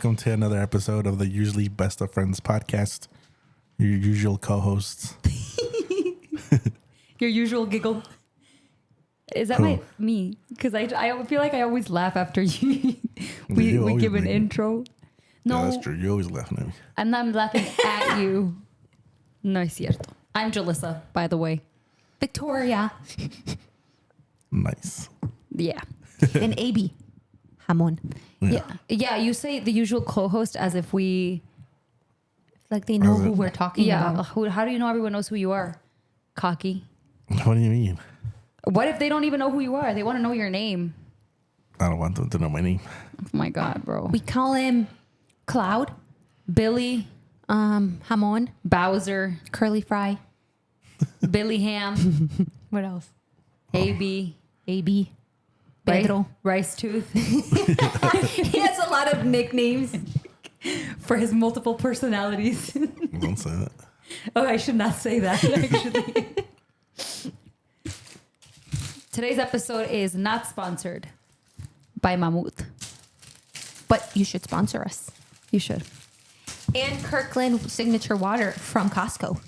welcome to another episode of the Usually Best of Friends podcast. Your usual co-hosts. Your usual giggle. Is that me? Because I feel like I always laugh after we give an intro. No, Yeah, that's true. You're always laughing at me. I'm not laughing at you. No es cierto. I'm Julissa, by the way. Victoria. Nice. Yeah. And AB. Jamon. Yeah. You say the usual co-host as if we... Like they know who we're talking about. How do you know everyone knows who you are? Cocky. What do you mean? What if they don't even know who you are? They want to know your name. I don't want them to know my name. Oh my God, bro. We call him Cloud, Billy, Jamon, Bowser, Curly Fry. Billy Ham, What else? AB, Pedro. Rice Tooth. He has a lot of nicknames. For his multiple personalities. Don't say that. Oh, I should not say that, actually. Today's episode is not sponsored by Mammoth. But you should sponsor us. You should. And Kirkland Signature Water from Costco.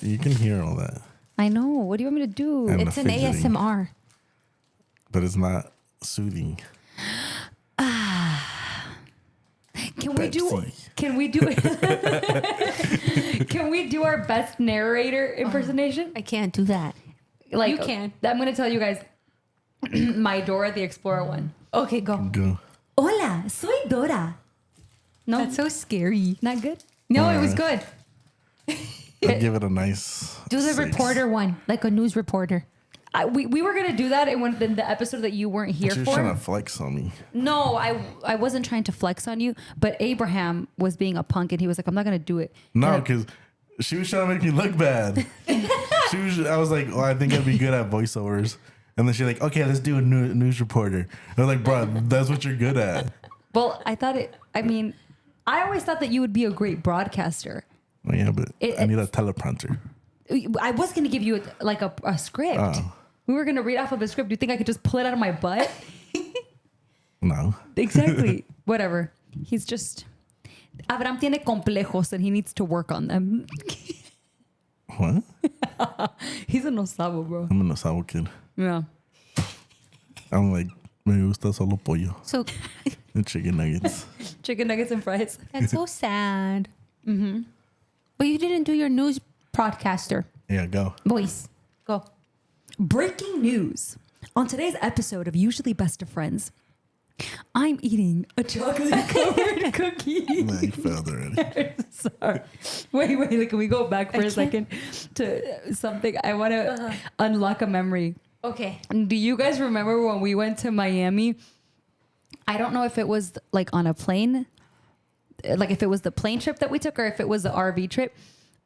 You can hear all that. I know. What do you want me to do? And It's the an fidgeting. ASMR. But it's not soothing. Can we do Can we do our best narrator impersonation? I can't do that. Like You can. I'm going to tell you guys my Dora the Explorer one. Okay, go. Go. Hola, soy Dora. No, That's so scary. not good. No, it was good. I'll give it a nice Do the 6. reporter one, like a news reporter. We were going to do that in the episode that you weren't here She was for. trying to flex on me. No, I wasn't trying to flex on you, but Abraham was being a punk and he was like, I'm not going to do it. No, And because she was trying to make me look bad. I was like, I think I'd be good at voiceovers. And then she's like, okay, let's do a news reporter. I was like, bro, that's what you're good at. well, I always thought that you would be a great broadcaster. Oh, yeah, but I need a teleprompter. I was going to give you a script. Oh. We were going to read off of a script. Do you think I could just pull it out of my butt? No. Exactly. Whatever. He's just... Abraham tiene complejos and he needs to work on them. What? He's a no sabo, bro. I'm an Osabo kid. Yeah. I'm like, me gusta solo pollo So and chicken nuggets. Chicken nuggets and fries. that's so sad. Mm-hmm. But you didn't do your news broadcaster Yeah, go. voice. Go. Breaking news. On today's episode of Usually Best of Friends, I'm eating a chocolate-covered cookie. Nah, you failed already. Sorry. Wait. Can we go back for a second to something? I want to unlock a memory. Okay. Do you guys remember when we went to Miami? I don't know if it was like on a plane, like if it was the plane trip that we took or if it was the RV trip.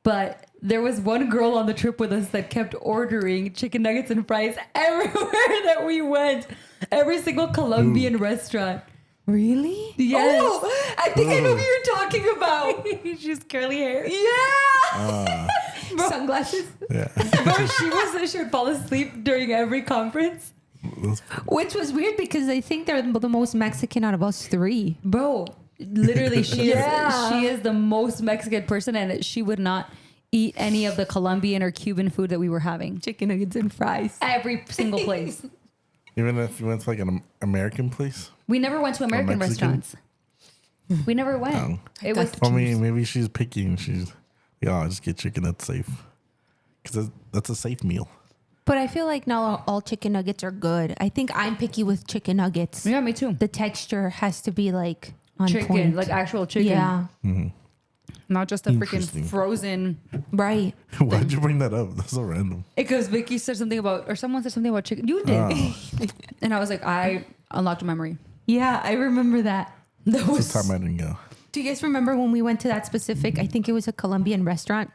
But there was one girl on the trip with us that kept ordering chicken nuggets and fries everywhere that we went. Every single Colombian restaurant. Really? Yes. Oh, I think I know who you're talking about. She's curly hair. Yeah. Sunglasses. Yeah. Bro, she would fall asleep during every conference. Which was weird because I think they're the most Mexican out of us three. Bro, literally, she is the most Mexican person, and she would not eat any of the Colombian or Cuban food that we were having. Chicken nuggets and fries. Every single place. Even if you went to like an American place? We never went to American Mexican? restaurants. We never went. No. It was I mean, maybe she's picky and she's, I'll just get chicken that's safe. Because that's a safe meal. But I feel like not all chicken nuggets are good. I think I'm picky with chicken nuggets. yeah, me too. The texture has to be like on Chicken, point. like actual chicken. Yeah. Not just a freaking Interesting. frozen. Right. Why'd you bring that up? That's so random. Because Vicky said something about, or someone said something about chicken. You did. And I was like, I unlocked a memory. Yeah, I remember that. That It's was the time I didn't go. Do you guys remember when we went to that specific, I think it was a Colombian restaurant,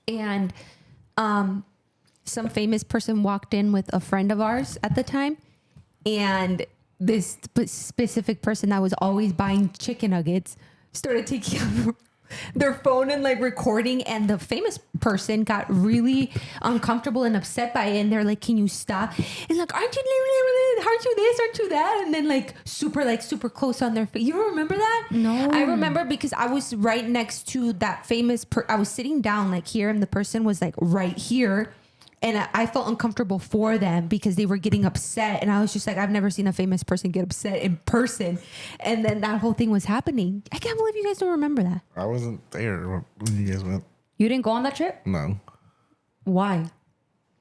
and some famous person walked in with a friend of ours at the time, and this specific person that was always buying chicken nuggets started taking out their phone and like recording, and the famous person got really uncomfortable and upset by it, and they're like, can you stop? And like, aren't you aren't you this? Aren't you that? And then like super close on their face. You remember that? No. I remember because I was right next to that famous, I was sitting down like here and the person was like right here. And I felt uncomfortable for them because they were getting upset. And I was just like, I've never seen a famous person get upset in person. And then that whole thing was happening. I can't believe you guys don't remember that. I wasn't there when you guys went. You didn't go on that trip? No. Why?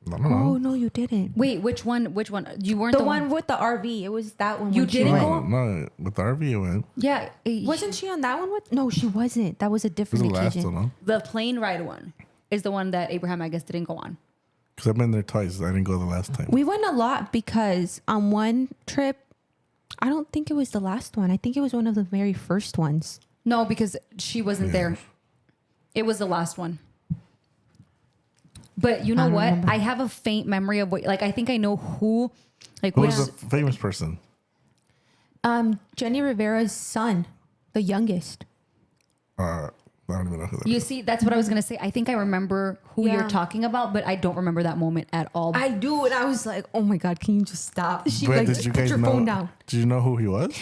I don't know. Oh, no, you didn't. Wait, which one? You weren't The one with the RV. It was that one. You when she didn't went. go? No, with the RV you went. Yeah. Wasn't she on that one with? No, she wasn't. That was a It was different the last occasion. one, huh? The plane ride one is the one that Abraham, I guess, didn't go on. Because I've been there twice. I didn't go the last time. We went a lot because on one trip, I don't think it was the last one. I think it was one of the very first ones. No, because she wasn't there. It was the last one. But you know what? remember. I have a faint memory of what, like, I think I know who, like, Who which, was the famous person? Jenny Rivera's son, the youngest. I don't even know who that you is. see, that's what I was going to say. I think I remember who Yeah. you're talking about, but I don't remember that moment at all. I do, and I was like, "Oh my god, can you just stop?" She But like, did just you put guys your know? phone down. Did you know who he was?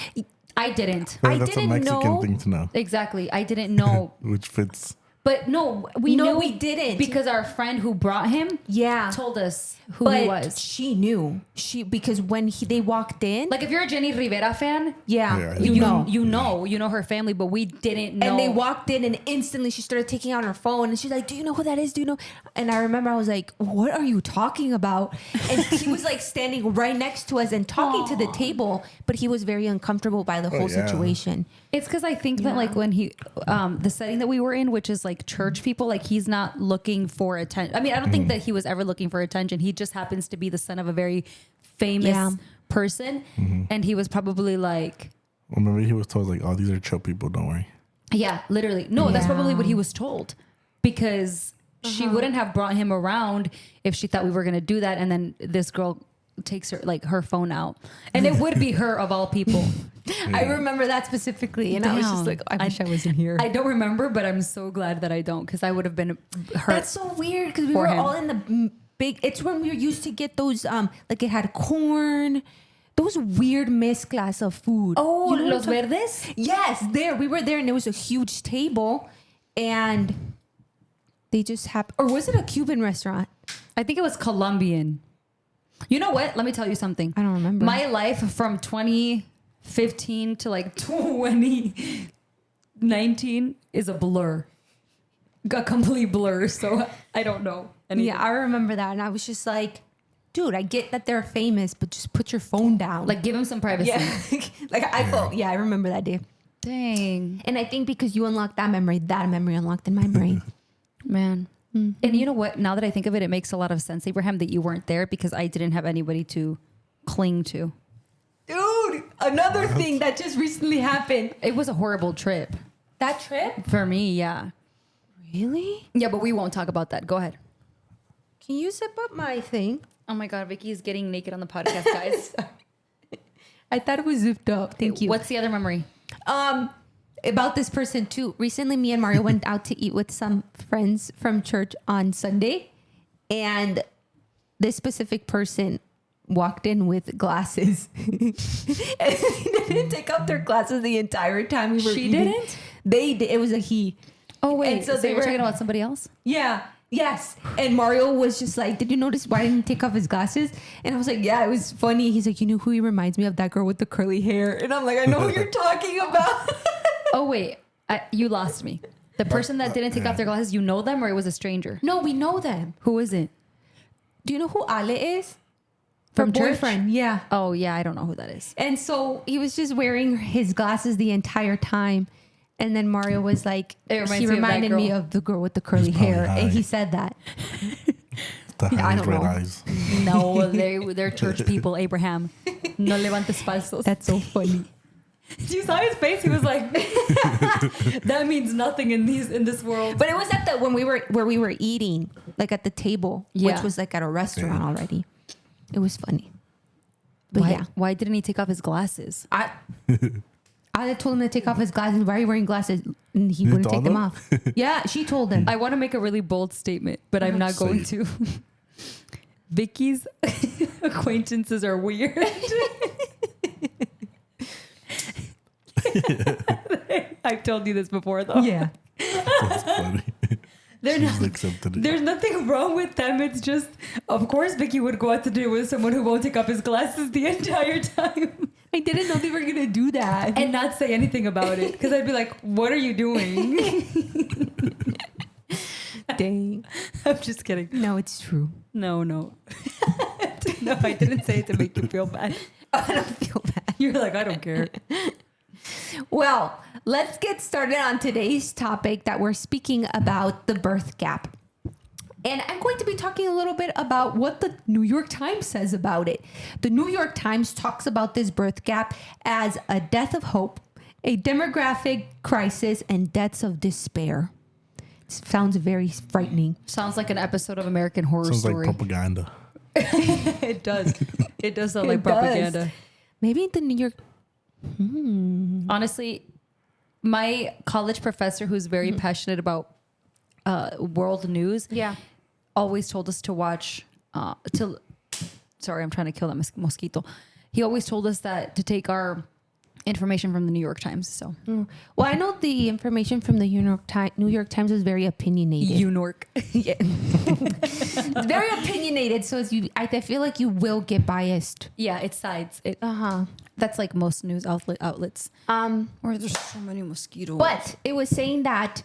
I didn't. I That's a didn't Mexican know. thing to know, Exactly. I didn't know. which fits. But no, we No, knew we didn't. because our friend who brought him Yeah, told us who but he was. she knew. Because when they walked in, Like if you're a Jenny Rivera fan, Yeah, you know. you know her family, but we didn't know. And they walked in, and instantly she started taking out her phone, and she's like, "Do you know who that is? Do you know?" And I remember I was like, "What are you talking about?" And he was like standing right next to us and talking to the table, but he was very uncomfortable by the whole yeah. situation. It's because I think that like when he, the setting that we were in, which is like church people, like he's not looking for attention. I mean, I don't think that he was ever looking for attention. He just happens to be the son of a very famous person, and he was probably like, Well, maybe he was told like, "Oh, these are chill people. Don't worry." yeah, literally. No, that's Yeah. probably what he was told, because she wouldn't have brought him around if she thought we were gonna do that, and then this girl takes her phone out, and it would be her of all people. I remember that specifically, and I was just Damn. like, "I wish I wasn't here." I don't remember, but I'm so glad that I don't, because I would have been hurt. That's so weird because we for were him. all in the big. It's when we were used to get those like it had corn, those weird mezclas of food. Oh, You know what Los I'm talking- Verdes? Yes, there we were there, and it was a huge table, and they just happened. Or was it a Cuban restaurant? I think it was Colombian. You know what? Let me tell you something. I don't remember. My life from 2015 to like 2019 is a blur. A complete blur. So I don't know anything. Yeah, I remember that, and I was just like, "Dude, I get that they're famous, but just put your phone down." Like, give him some privacy. yeah, like I felt. Yeah, I remember that day, Dang, and I think because you unlocked that memory unlocked in my brain. man. And you know what? Now that I think of it, it makes a lot of sense, Abraham, that you weren't there because I didn't have anybody to cling to. Dude, another thing that just recently happened. It was a horrible trip That trip? for me. Yeah. Really? Yeah, but we won't talk about that. Go ahead. Can you zip up my thing? Oh my God, Vicky is getting naked on the podcast, guys. I thought it was zipped up. Thank you. What's the other memory? About this person too. Recently, me and Mario went out to eat with some friends from church on Sunday, and this specific person walked in with glasses, and they didn't take off their glasses the entire time we were She eating. didn't? They did. It was a he. Oh wait, And so so they they were were- talking about somebody else? Yeah. Yes. And Mario was just like, "Did you notice why didn't he take off his glasses?" And I was like, "Yeah, it was funny." He's like, "You know who he reminds me of? That girl with the curly hair." And I'm like, "I know who you're talking about." Oh wait, you lost me. The person that didn't take off their glasses, you know them, or it was a stranger? No, we know them. Who is it? Do you know who Ale is? From Her church? boyfriend. Yeah. Oh yeah, I don't know who that is. And so he was just wearing his glasses the entire time. And then Mario was like, It reminds he me of that reminded me girl. of the girl with the curly He's probably hair. high. And he said that. The I high don't red know. eyes. No, they're church people. Abraham, no levantes falsos. That's so funny. You saw his face. He was like, "That means nothing in this world." But it was at the when we were where we were eating, like at the table, Yeah. which was like at a restaurant already. It was funny. But Why, yeah. why didn't he take off his glasses? I told him to take off his glasses. Why are you wearing glasses? And he You wouldn't take told them him? off. Yeah, she told him. I want to make a really bold statement, but I'm not Say going it. to. Vicky's acquaintances are weird. I've told you this before, though. Yeah. That's funny. They're She not, just accepted it. there's nothing wrong with them. It's just, of course, Vicky would go out to dinner with someone who won't take off his glasses the entire time I didn't know they were going to do that. and not say anything about it. Because I'd be like, what are you doing? Dang. I'm just kidding. No, it's true. No. No, I didn't say it to make you feel bad. I don't feel bad. You're like, I don't care. Well, let's get started on today's topic that we're speaking about, the birth gap. And I'm going to be talking a little bit about what the New York Times says about it. The New York Times talks about this birth gap as a death of hope, a demographic crisis, and deaths of despair. It sounds very frightening. Sounds like an episode of American Horror Sounds Story. like propaganda. It does. It does sound It like propaganda. does. Maybe the New York... Honestly, my college professor, who's very passionate about world news, always told us to watch. Sorry, I'm trying to kill that mosquito. He always told us that to take our information from the New York Times. So, Well, I know the information from the New York Times is very opinionated. York. Yeah. It's very opinionated, so I feel like you will get biased. Yeah, it sides. Uh-huh. That's like most news outlets. Or there's so many mosquitoes. But it was saying that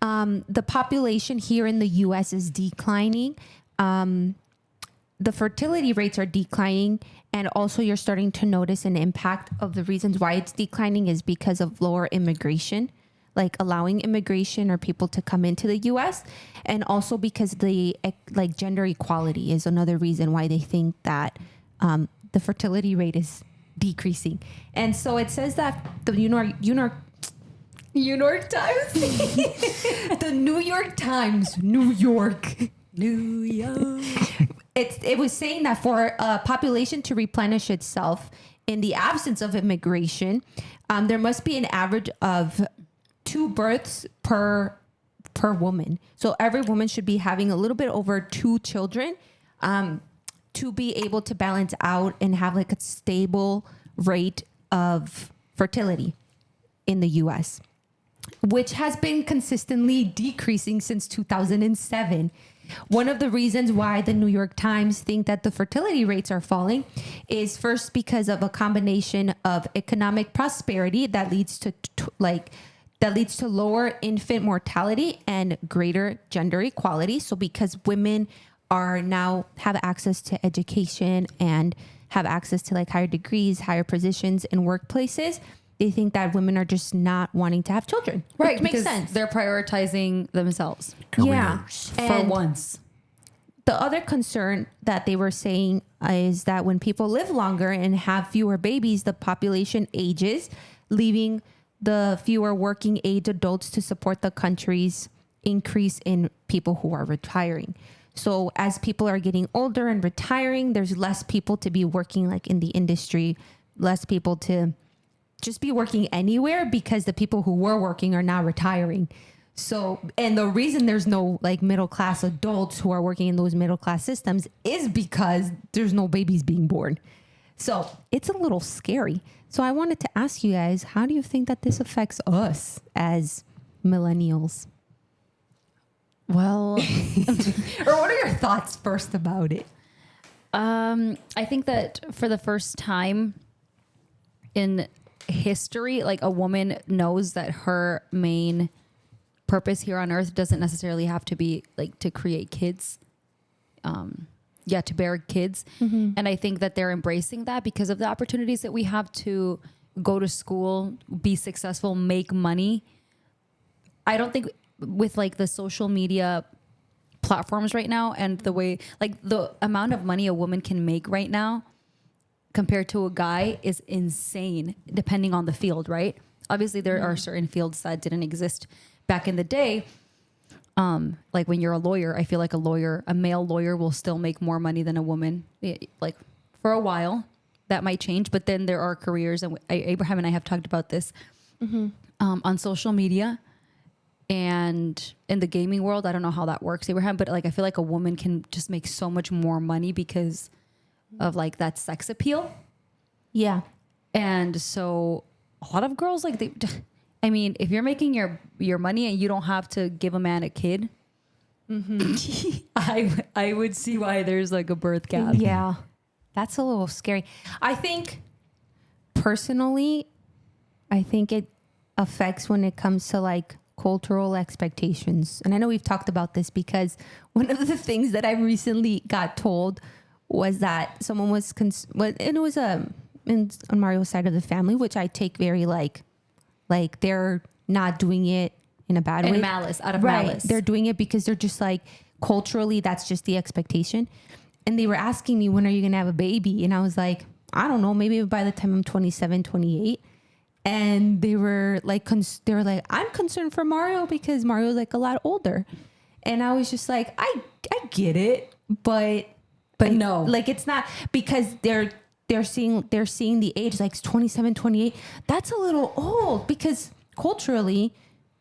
the population here in the U.S. is declining. The fertility rates are declining. And also you're starting to notice an impact of the reasons why it's declining is because of lower immigration, like allowing immigration or people to come into the U.S. And also because the gender equality is another reason why they think that the fertility rate is decreasing. And so it says that the New York Times, the New York Times, New York. It was saying that for a population to replenish itself in the absence of immigration, there must be an average of 2 births per woman. So every woman should be having a little bit over 2 children to be able to balance out and have like a stable rate of fertility in the U.S., which has been consistently decreasing since 2007. One of the reasons why the New York Times think that the fertility rates are falling is first because of a combination of economic prosperity that leads to lower infant mortality and greater gender equality. So because women are now have access to education and have access to like higher degrees, higher positions in workplaces, they think that women are just not wanting to have children. Right, Which makes because sense. they're prioritizing themselves Yeah. for And once. the other concern that they were saying is that when people live longer and have fewer babies, the population ages, leaving the fewer working age adults to support the country's increase in people who are retiring. So as people are getting older and retiring, there's less people to be working like in the industry, less people to just be working anywhere because the people who were working are now retiring. So, and the reason there's no like middle class adults who are working in those middle class systems is because there's no babies being born. So it's a little scary. So I wanted to ask you guys, how do you think that this affects us as millennials? Well, Or what are your thoughts first about it? I think that for the first time in history, like a woman knows that her main purpose here on earth doesn't necessarily have to be like to create kids. To bear kids. Mm-hmm. And I think that they're embracing that because of the opportunities that we have to go to school, be successful, make money. I don't think with like the social media platforms right now and the way like the amount of money a woman can make right now compared to a guy is insane depending on the field, right? Obviously there are certain fields that didn't exist back in the day. Like when you're a lawyer, I feel like a male lawyer will still make more money than a woman. Like for a while that might change, but then there are careers, and Abraham and I have talked about this on social media. And in the gaming world, I don't know how that works, Abraham, but like I feel like a woman can just make so much more money because of like that sex appeal. Yeah. And so a lot of girls like I mean, if you're making your money and you don't have to give a man a kid, I would see why there's like a birth gap. Yeah. That's a little scary. I think personally, it affects when it comes to like cultural expectations. And I know we've talked about this because one of the things that I recently got told was that someone was, and it was on Mario's side of the family, which I take very like they're not doing it in a bad way. Malice, out of right. malice. They're doing it because they're just like, culturally, that's just the expectation. And they were asking me, when are you going to have a baby? And I was like, I don't know, maybe by the time I'm 27, 28. And they were like, I'm concerned for Mario because Mario's like a lot older. And I was just like, I get it, but no, like it's not, because they're seeing the age like 27, 28. That's a little old because culturally,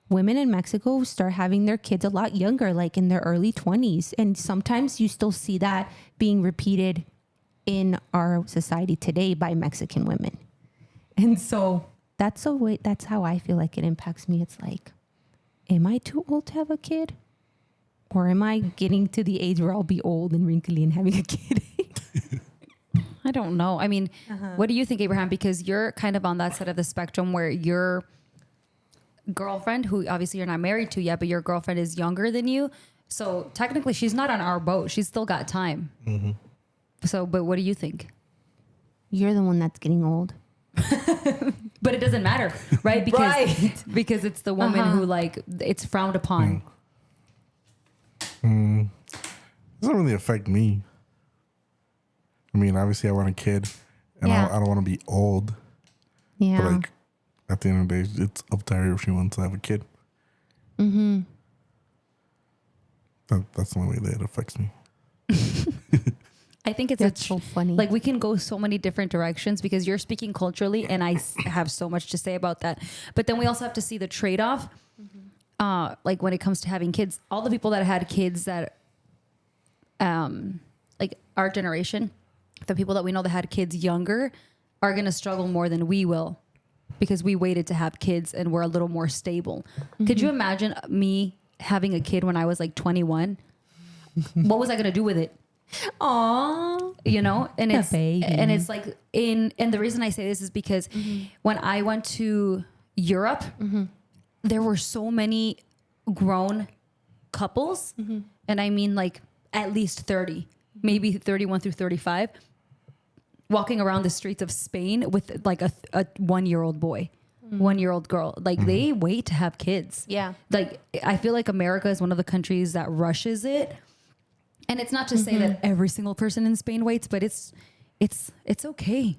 women in Mexico start having their kids a lot younger, like in their early 20s. And sometimes you still see that being repeated in our society today by Mexican women. And so that's how I feel like it impacts me. It's like, am I too old to have a kid? Or am I getting to the age where I'll be old and wrinkly and having a kid? I don't know. I mean, what do you think, Abraham? Because you're kind of on that side of the spectrum where your girlfriend, who obviously you're not married to yet, but your girlfriend is younger than you. So technically she's not on our boat. She's still got time. Mm-hmm. So, but what do you think? You're the one that's getting old. But it doesn't matter, right? Because it's the woman who like, it's frowned upon. It doesn't really affect me. I mean, obviously I want a kid and I don't want to be old. Yeah. But like at the end of the day, it's up to her if she wants to have a kid. Mm-hmm. That's the only way that it affects me. I think that's so funny. Like we can go so many different directions because you're speaking culturally and I have so much to say about that. But then we also have to see the trade-off. Like when it comes to having kids, all the people that had kids that, like our generation, the people that we know that had kids younger are going to struggle more than we will because we waited to have kids and we're a little more stable. Mm-hmm. Could you imagine me having a kid when I was like 21? What was I going to do with it? Aww. You know, and it's baby. And it's like and the reason I say this is because when I went to Europe, there were so many grown couples, and I mean like at least 30, maybe 31 through 35, walking around the streets of Spain with like a 1-year-old boy, 1-year-old girl. Like they wait to have kids. Yeah. Like I feel like America is one of the countries that rushes it. And it's not to say that every single person in Spain waits, but it's okay.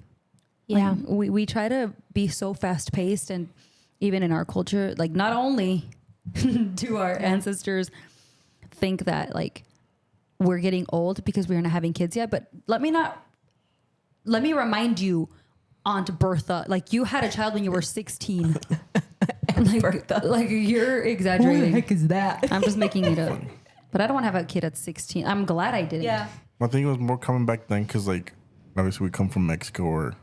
Yeah. Like, we try to be so fast paced, and even in our culture, like not only do our ancestors think that like we're getting old because we're not having kids yet, but let me remind you, Aunt Bertha, like you had a child when you were 16. like you're exaggerating. Who the heck is that? I'm just making it up. But I don't want to have a kid at 16. I'm glad I didn't. Yeah. I think it was more coming back then because, like, obviously we come from Mexico, or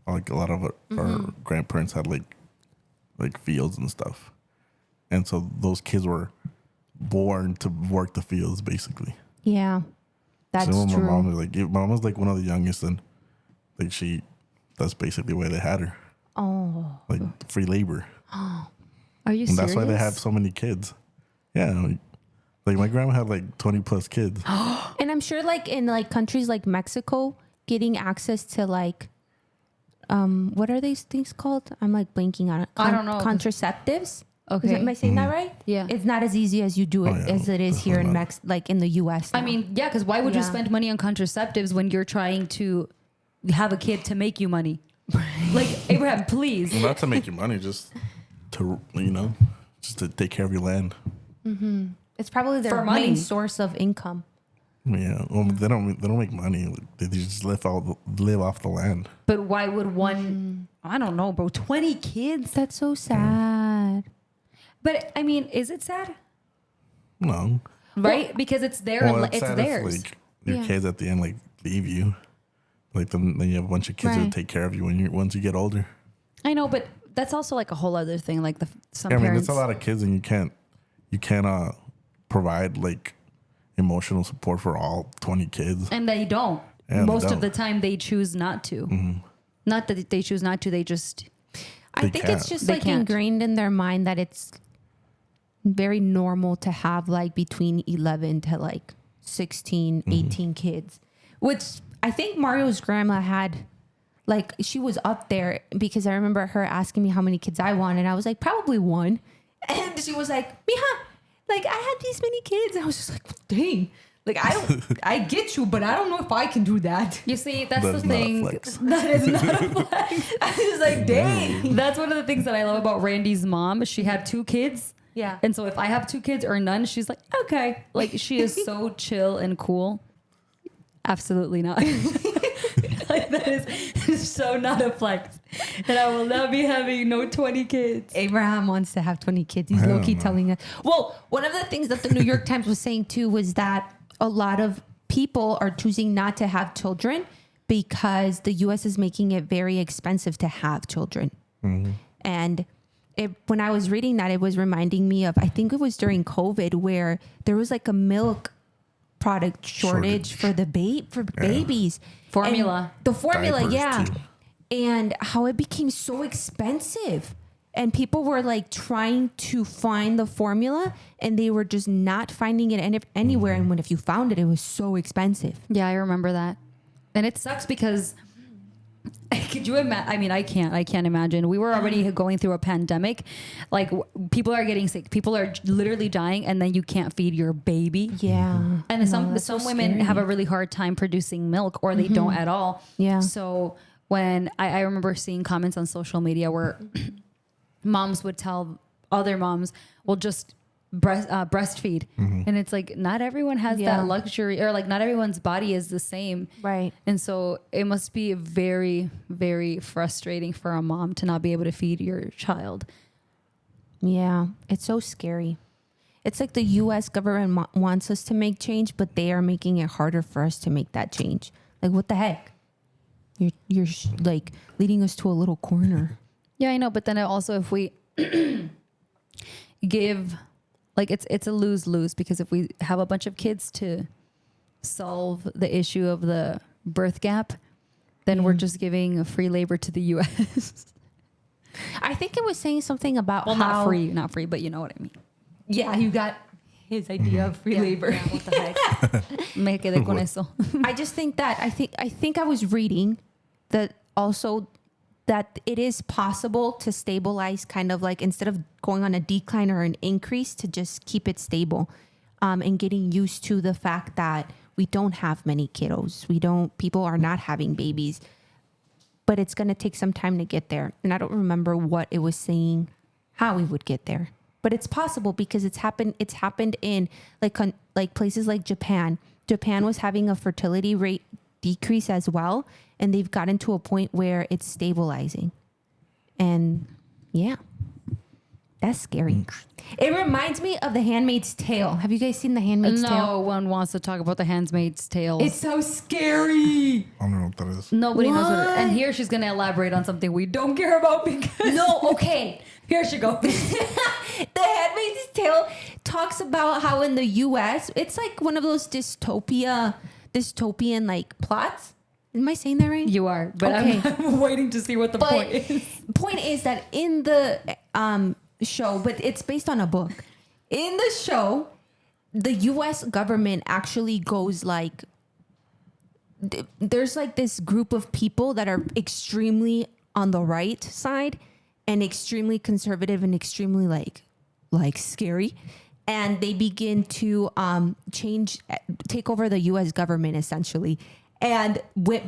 like a lot of our grandparents had like fields and stuff, and so those kids were born to work the fields basically. Yeah, that's so true. My mom was like one of the youngest, and like that's basically why they had her. Oh, like free labor. Are serious? you serious? And that's why they have so many kids. Yeah. Like my grandma had like 20 plus kids. And I'm sure like in like countries like Mexico, getting access to like, what are these things called? I'm like blanking on it. I don't know. Contraceptives. Okay. Am I saying that right? Yeah. It's not as easy as you do it as it is here in like in the US now. I mean, yeah, because why would you spend money on contraceptives when you're trying to have a kid to make you money? Like, Abraham, please. Well, not to make you money, just to, just to take care of your land. Mm-hmm. It's probably their main source of income. Yeah, well, they don't make money. They just live off the land. But why would one? I don't know, bro. 20 kids. That's so sad. But I mean, is it sad? No. Right? Because it's their, Well, it's sad theirs. if, like, your Yeah. kids at the end, like, leave you. Like, then you have a bunch of kids Right. that take care of you once you get older. I know, but that's also like a whole other thing. Like some I mean, parents. it's a lot of kids, and you can't provide like emotional support for all 20 kids. And they don't. Yeah, Most they of the don't. time, they choose not to. Not that they choose not to. They just. I They think can't. it's just They like can't. ingrained in their mind that it's very normal to have like between 11 to like 16, 18 kids, which I think Mario's grandma had, like, she was up there because I remember her asking me how many kids I wanted. I was like, probably one. And she was like, Mija, like, I had these many kids. And I was just like, dang. Like, I get you, but I don't know if I can do that. You see, that's That is the not a thing. flex. That is not a flex. I was like, dang. That's one of the things that I love about Randy's mom. She had 2 kids. Yeah. And so if I have 2 kids or none, she's like, okay. Like, she is so chill and cool. Absolutely not. Like, that is so not a flex. And I will not be having no 20 kids. Abraham wants to have 20 kids. He's Hell low-key no. telling us. Well, one of the things that the New York Times was saying too was that a lot of people are choosing not to have children because the U.S. is making it very expensive to have children. And when I was reading that, it was reminding me of, I think it was during COVID, where there was like a milk product shortage for the babies. Formula. And the formula, Diapers, yeah. too. And how it became so expensive. And people were like trying to find the formula and they were just not finding it anywhere. And if you found it, it was so expensive. Yeah, I remember that. And it sucks because could you imagine? I mean, I can't imagine. We were already going through a pandemic. Like, people are getting sick. People are literally dying, and then you can't feed your baby. Yeah. And No, some that's so women scary. have a really hard time producing milk, or they don't at all. Yeah. So when I remember seeing comments on social media where moms would tell other moms, well, just breastfeed. And it's like, not everyone has Yeah. that luxury, or like not everyone's body is the same. Right. And so it must be very, very frustrating for a mom to not be able to feed your child. Yeah. It's so scary. It's like the U.S. government wants us to make change, but they are making it harder for us to make that change. Like, what the heck? You're like leading us to a little corner. Yeah, I know. But then also, if we give, like, it's a lose-lose, because if we have a bunch of kids to solve the issue of the birth gap, then we're just giving a free labor to the U.S. I think it was saying something about Well, how not free, but you know what I mean. Yeah, you got his idea of free labor. Yeah, what the heck? Me quedé con eso. I just think that I think I was reading that also that it is possible to stabilize, kind of like, instead of going on a decline or an increase, to just keep it stable, and getting used to the fact that we don't have many kiddos. People are not having babies, but it's going to take some time to get there. And I don't remember what it was saying, how we would get there. But it's possible because it's happened in like places like Japan. Japan was having a fertility rate decrease as well, and they've gotten to a point where it's stabilizing. And yeah, that's scary. It reminds me of The Handmaid's Tale. Have you guys seen The Handmaid's Tale? No one wants to talk about the Handmaid's Tale. It's so scary. I don't know what that is. Nobody knows what it is. What? And here she's going to elaborate on something we don't care about, because No, okay. here she goes. The Handmaid's Tale talks about how in the U.S. it's like one of those dystopian like plots. Am I saying that right? You are, but Okay. I'm waiting to see what the point is. Point is that in the show, but it's based on a book. In the show, the U.S. government actually goes like, there's like this group of people that are extremely on the right side and extremely conservative and extremely like scary. And they begin to take over the U.S. government essentially. And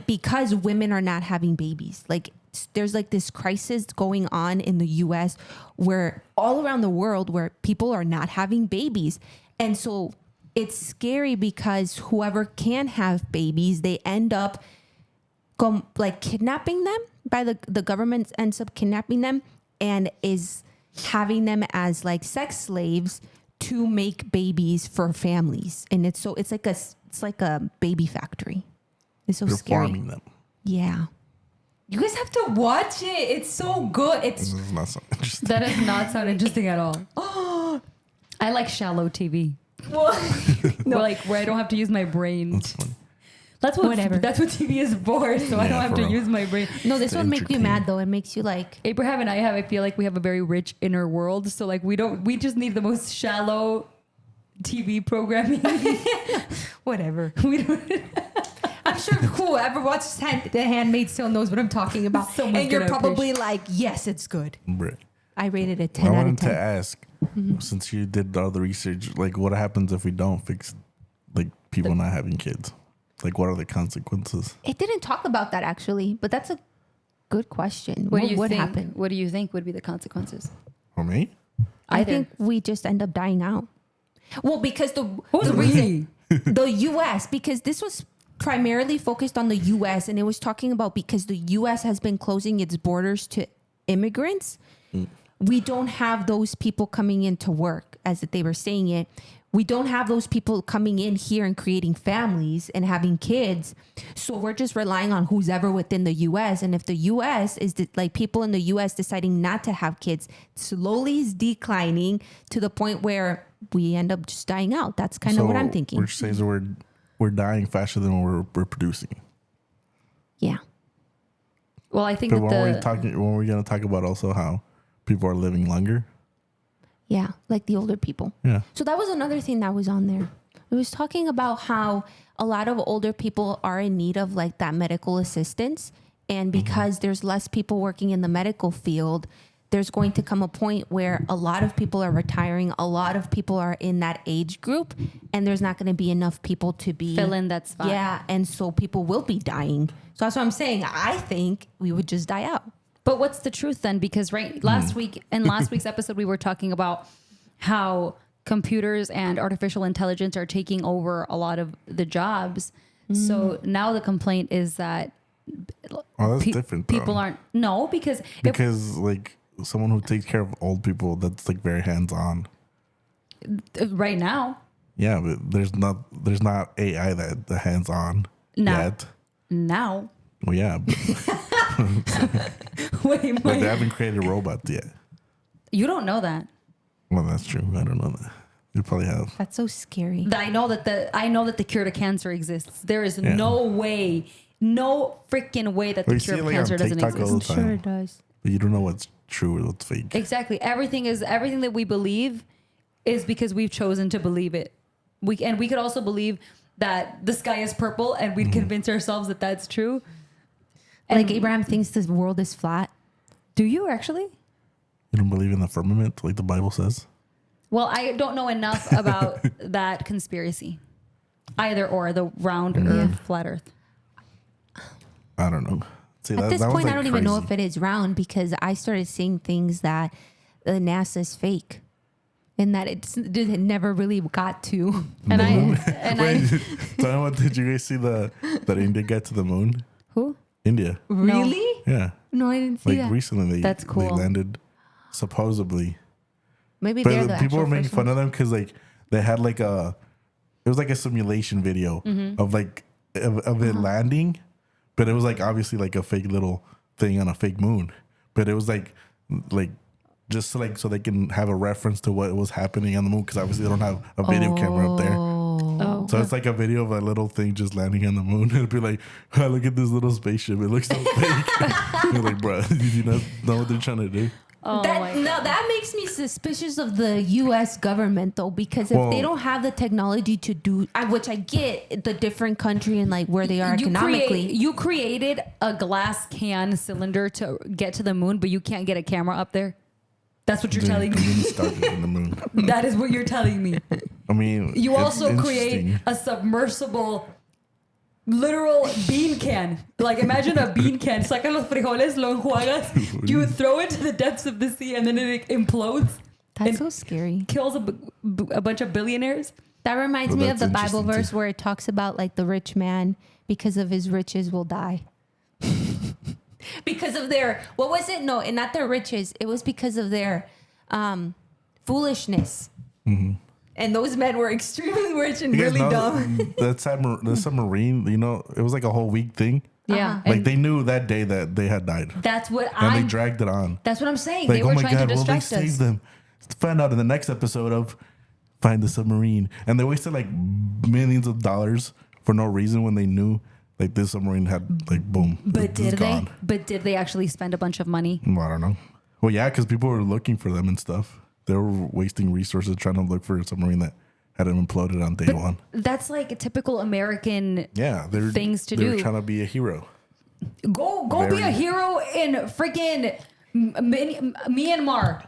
because women are not having babies, like there's like this crisis going on in the U.S. where all around the world where people are not having babies. And so it's scary because whoever can have babies, they end up like kidnapping them. The government ends up kidnapping them and is having them as like sex slaves to make babies for families. And it's like a baby factory. It's so They're scary. farming them. Yeah. You guys have to watch it. It's so good. This does not sound interesting. That does not sound interesting at all. I like shallow TV. No. Like where I don't have to use my brain. That's funny. That's what Whatever. That's what TV is for. So I Yeah, don't have for to real. use my brain. No, this To one makes you entertain. mad though. It makes you like, Abraham and I feel like we have a very rich inner world. So like we just need the most shallow TV programming. whatever. We don't. I'm sure whoever watches The Handmaid's Tale knows what I'm talking about. Someone's And you're gonna probably like, yes, it's good. Right. I rated it 10 I out of wanted 10. to ask, since you did all the research, like what happens if we don't fix like people not having kids? Like what are the consequences? It didn't talk about that actually, but that's a good question. What do you would think? happen? What do you think would be the consequences? For me? I Either. think we just end up dying out. Well, because Who's we? the U.S., because this was primarily focused on the U.S. and it was talking about because the U.S. has been closing its borders to immigrants. We don't have those people coming in to work, as they were saying it. We don't have those people coming in here and creating families and having kids. So we're just relying on who's ever within the U.S. And if the U.S. is like people in the U.S. deciding not to have kids, slowly is declining to the point where we end up just dying out. That's kind of what I'm thinking. Which says we're dying faster than we're producing. Yeah. Well, I think But that when we're gonna talk about also how people are living longer. Yeah. Like the older people. Yeah. So that was another thing that was on there. It was talking about how a lot of older people are in need of like that medical assistance. And because there's less people working in the medical field, there's going to come a point where a lot of people are retiring. A lot of people are in that age group and there's not going to be enough people to be fill in that spot. Yeah. And so people will be dying. So that's what I'm saying. I think we would just die out. But what's the truth then? Because last week's episode, we were talking about how computers and artificial intelligence are taking over a lot of the jobs. So now the complaint is that Oh, that's different. Though. people aren't because like someone who takes care of old people, that's like very hands on. Right now. Yeah, but there's not AI that the hands on yet. Now. Well, yeah, but, Wait, but they haven't created robots yet. you don't know that. Well, that's true. I don't know that. You probably have. That's so scary. I know that the cure to cancer exists. There is Yeah. no freaking way that the We cure see of like cancer on doesn't TikTok exist. all the time. It does. But you don't know what's true or what's fake. Exactly. Everything that we believe is because we've chosen to believe it. We could also believe that the sky is purple and we'd convince ourselves that that's true. Like Abraham thinks the world is flat. Do you actually? You don't believe in the firmament like the Bible says? Well, I don't know enough about that conspiracy. Either or, the round earth, flat earth. I don't know. See, At this point, I don't even know if it is round because I started seeing things that NASA's fake and that it never really got to. And Did you guys see that India got to the moon? Who? India. Really? Yeah. No, I didn't see Like that. recently That's they cool. landed supposedly. Maybe they're But the people were actual making first fun ones. of them because like they had like it was like a simulation video of like of it landing, but it was like obviously like a fake little thing on a fake moon. But it was like just so they can have a reference to what was happening on the moon because obviously they don't have a video camera up there. Oh, So it's like a video of a little thing just landing on the moon. It'd be like, oh, look at this little spaceship. It looks so fake. You're like, bro, did you not know what they're trying to do? That makes me suspicious of the U.S. government though, because if they don't have the technology to do, which I get the different country and like where they are economically. You created a glass can cylinder to get to the moon, but you can't get a camera up there. That's what you're telling me. Started in the moon. That is what you're telling me. I mean, You it's also create interesting. a submersible, literal bean can. Like imagine a bean can. Saca los frijoles, lo enjuagas. You throw it to the depths of the sea, and then it implodes. That's and so scary. kills a bunch of billionaires. That reminds Well, me of that's the Bible interesting, verse too. where it talks about like the rich man because of his riches will die. Because of their, what was it? No, and not their riches. It was because of their foolishness. And those men were extremely rich and really dumb. The submarine, it was like a whole week thing. Yeah. Like they knew that day that they had died. That's what and they dragged it on. That's what I'm saying. Like, They were oh my trying God, to will they distract save us. them? Find out in the next episode of Find the Submarine. And they wasted like millions of dollars for no reason when they knew like this submarine had like boom. But did they? Gone. But did they actually spend a bunch of money? I don't know. Well, yeah, because people were looking for them and stuff. They were wasting resources trying to look for a submarine that had imploded on day one. That's like a typical American things to they do. Were trying to be a hero. Go be a hero in freaking Myanmar.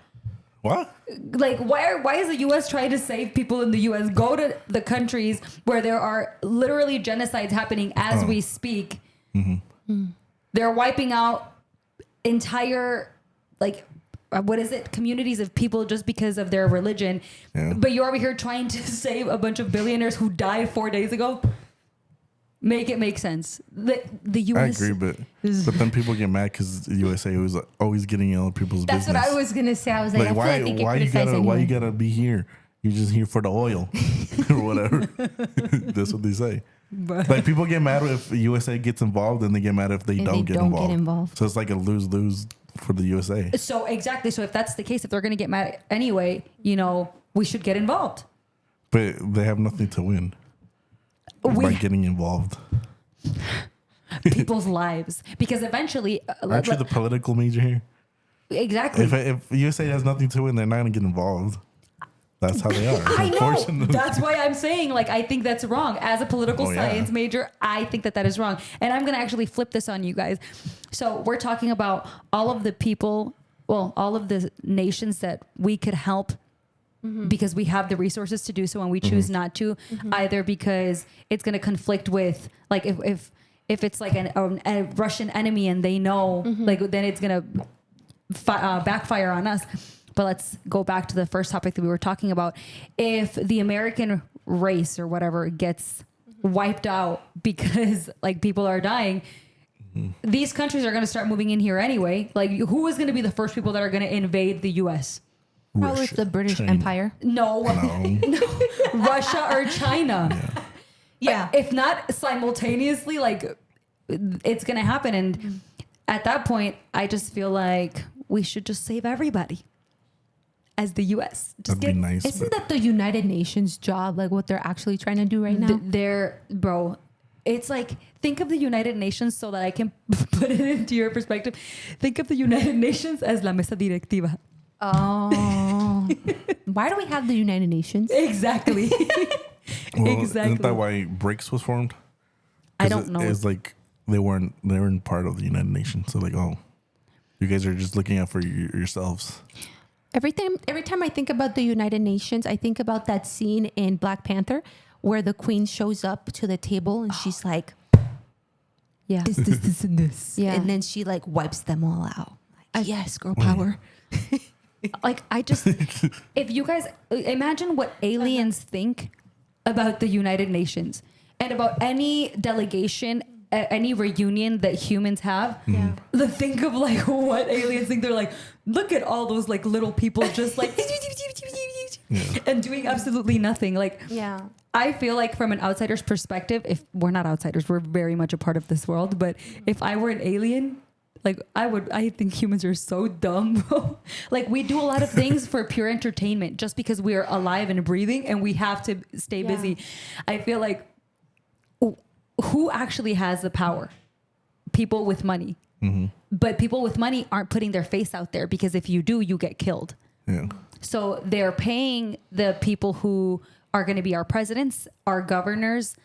What? Like, why is the U.S. trying to save people in the U.S.? Go to the countries where there are literally genocides happening as we speak. They're wiping out entire, communities of people just because of their religion. Yeah. But you're over here trying to save a bunch of billionaires who died 4 days ago. Make it make sense. The U.S. I agree, but then people get mad because the USA was always getting in other people's That's business. what I was gonna say. I was like, I why feel like they get why you gotta be here? You're just here for the oil or whatever. That's what they say. But Like people get mad if USA gets involved, and they get mad if they don't get involved. So it's like a lose-lose for the USA. So exactly. So if that's the case, if they're going to get mad anyway, we should get involved. But they have nothing to win by getting involved. People's lives, because eventually, Aren't you the political major here? exactly. If USA has nothing to win, they're not gonna get involved. That's how they are. I know. Unfortunately. That's why I'm saying, I think that's wrong. As a political science major, I think that is wrong. And I'm going to actually flip this on you guys. So we're talking about all of the people, all of the nations that we could help because we have the resources to do so, and we choose not to, either because it's going to conflict with, if it's like a Russian enemy and they know, then it's going to backfire on us. But let's go back to the first topic that we were talking about. If the American race or whatever gets wiped out because people are dying, these countries are going to start moving in here anyway. Who is going to be the first people that are going to invade the U.S.? Probably the British Empire. No. Russia or China. Yeah. If not simultaneously, it's going to happen. And at that point, I just feel like we should just save everybody. As the U.S. That'd be nice. Isn't that the United Nations job? What they're actually trying to do right now? It's think of the United Nations so that I can put it into your perspective. Think of the United Nations as la mesa directiva. Oh. Why do we have the United Nations? Exactly. Exactly. Isn't that why BRICS was formed? I don't know. It's they weren't part of the United Nations. So you guys are just looking out for yourselves. Every time I think about the United Nations, I think about that scene in Black Panther where the queen shows up to the table and she's like, yeah, this, and this. Yeah. And then she wipes them all out. Yes, girl power. If you guys imagine what aliens think about the United Nations and about any delegation, any reunion that humans have, think of what aliens think. They're like, look at all those little people just and doing absolutely nothing. I feel from an outsider's perspective, if we're not outsiders, we're very much a part of this world. But if I were an alien, I think humans are so dumb. We do a lot of things for pure entertainment just because we are alive and breathing and we have to stay busy. I feel who actually has the power? People with money. But people with money aren't putting their face out there because if you do, you get killed. Yeah. So they're paying the people who are going to be our presidents, our governors.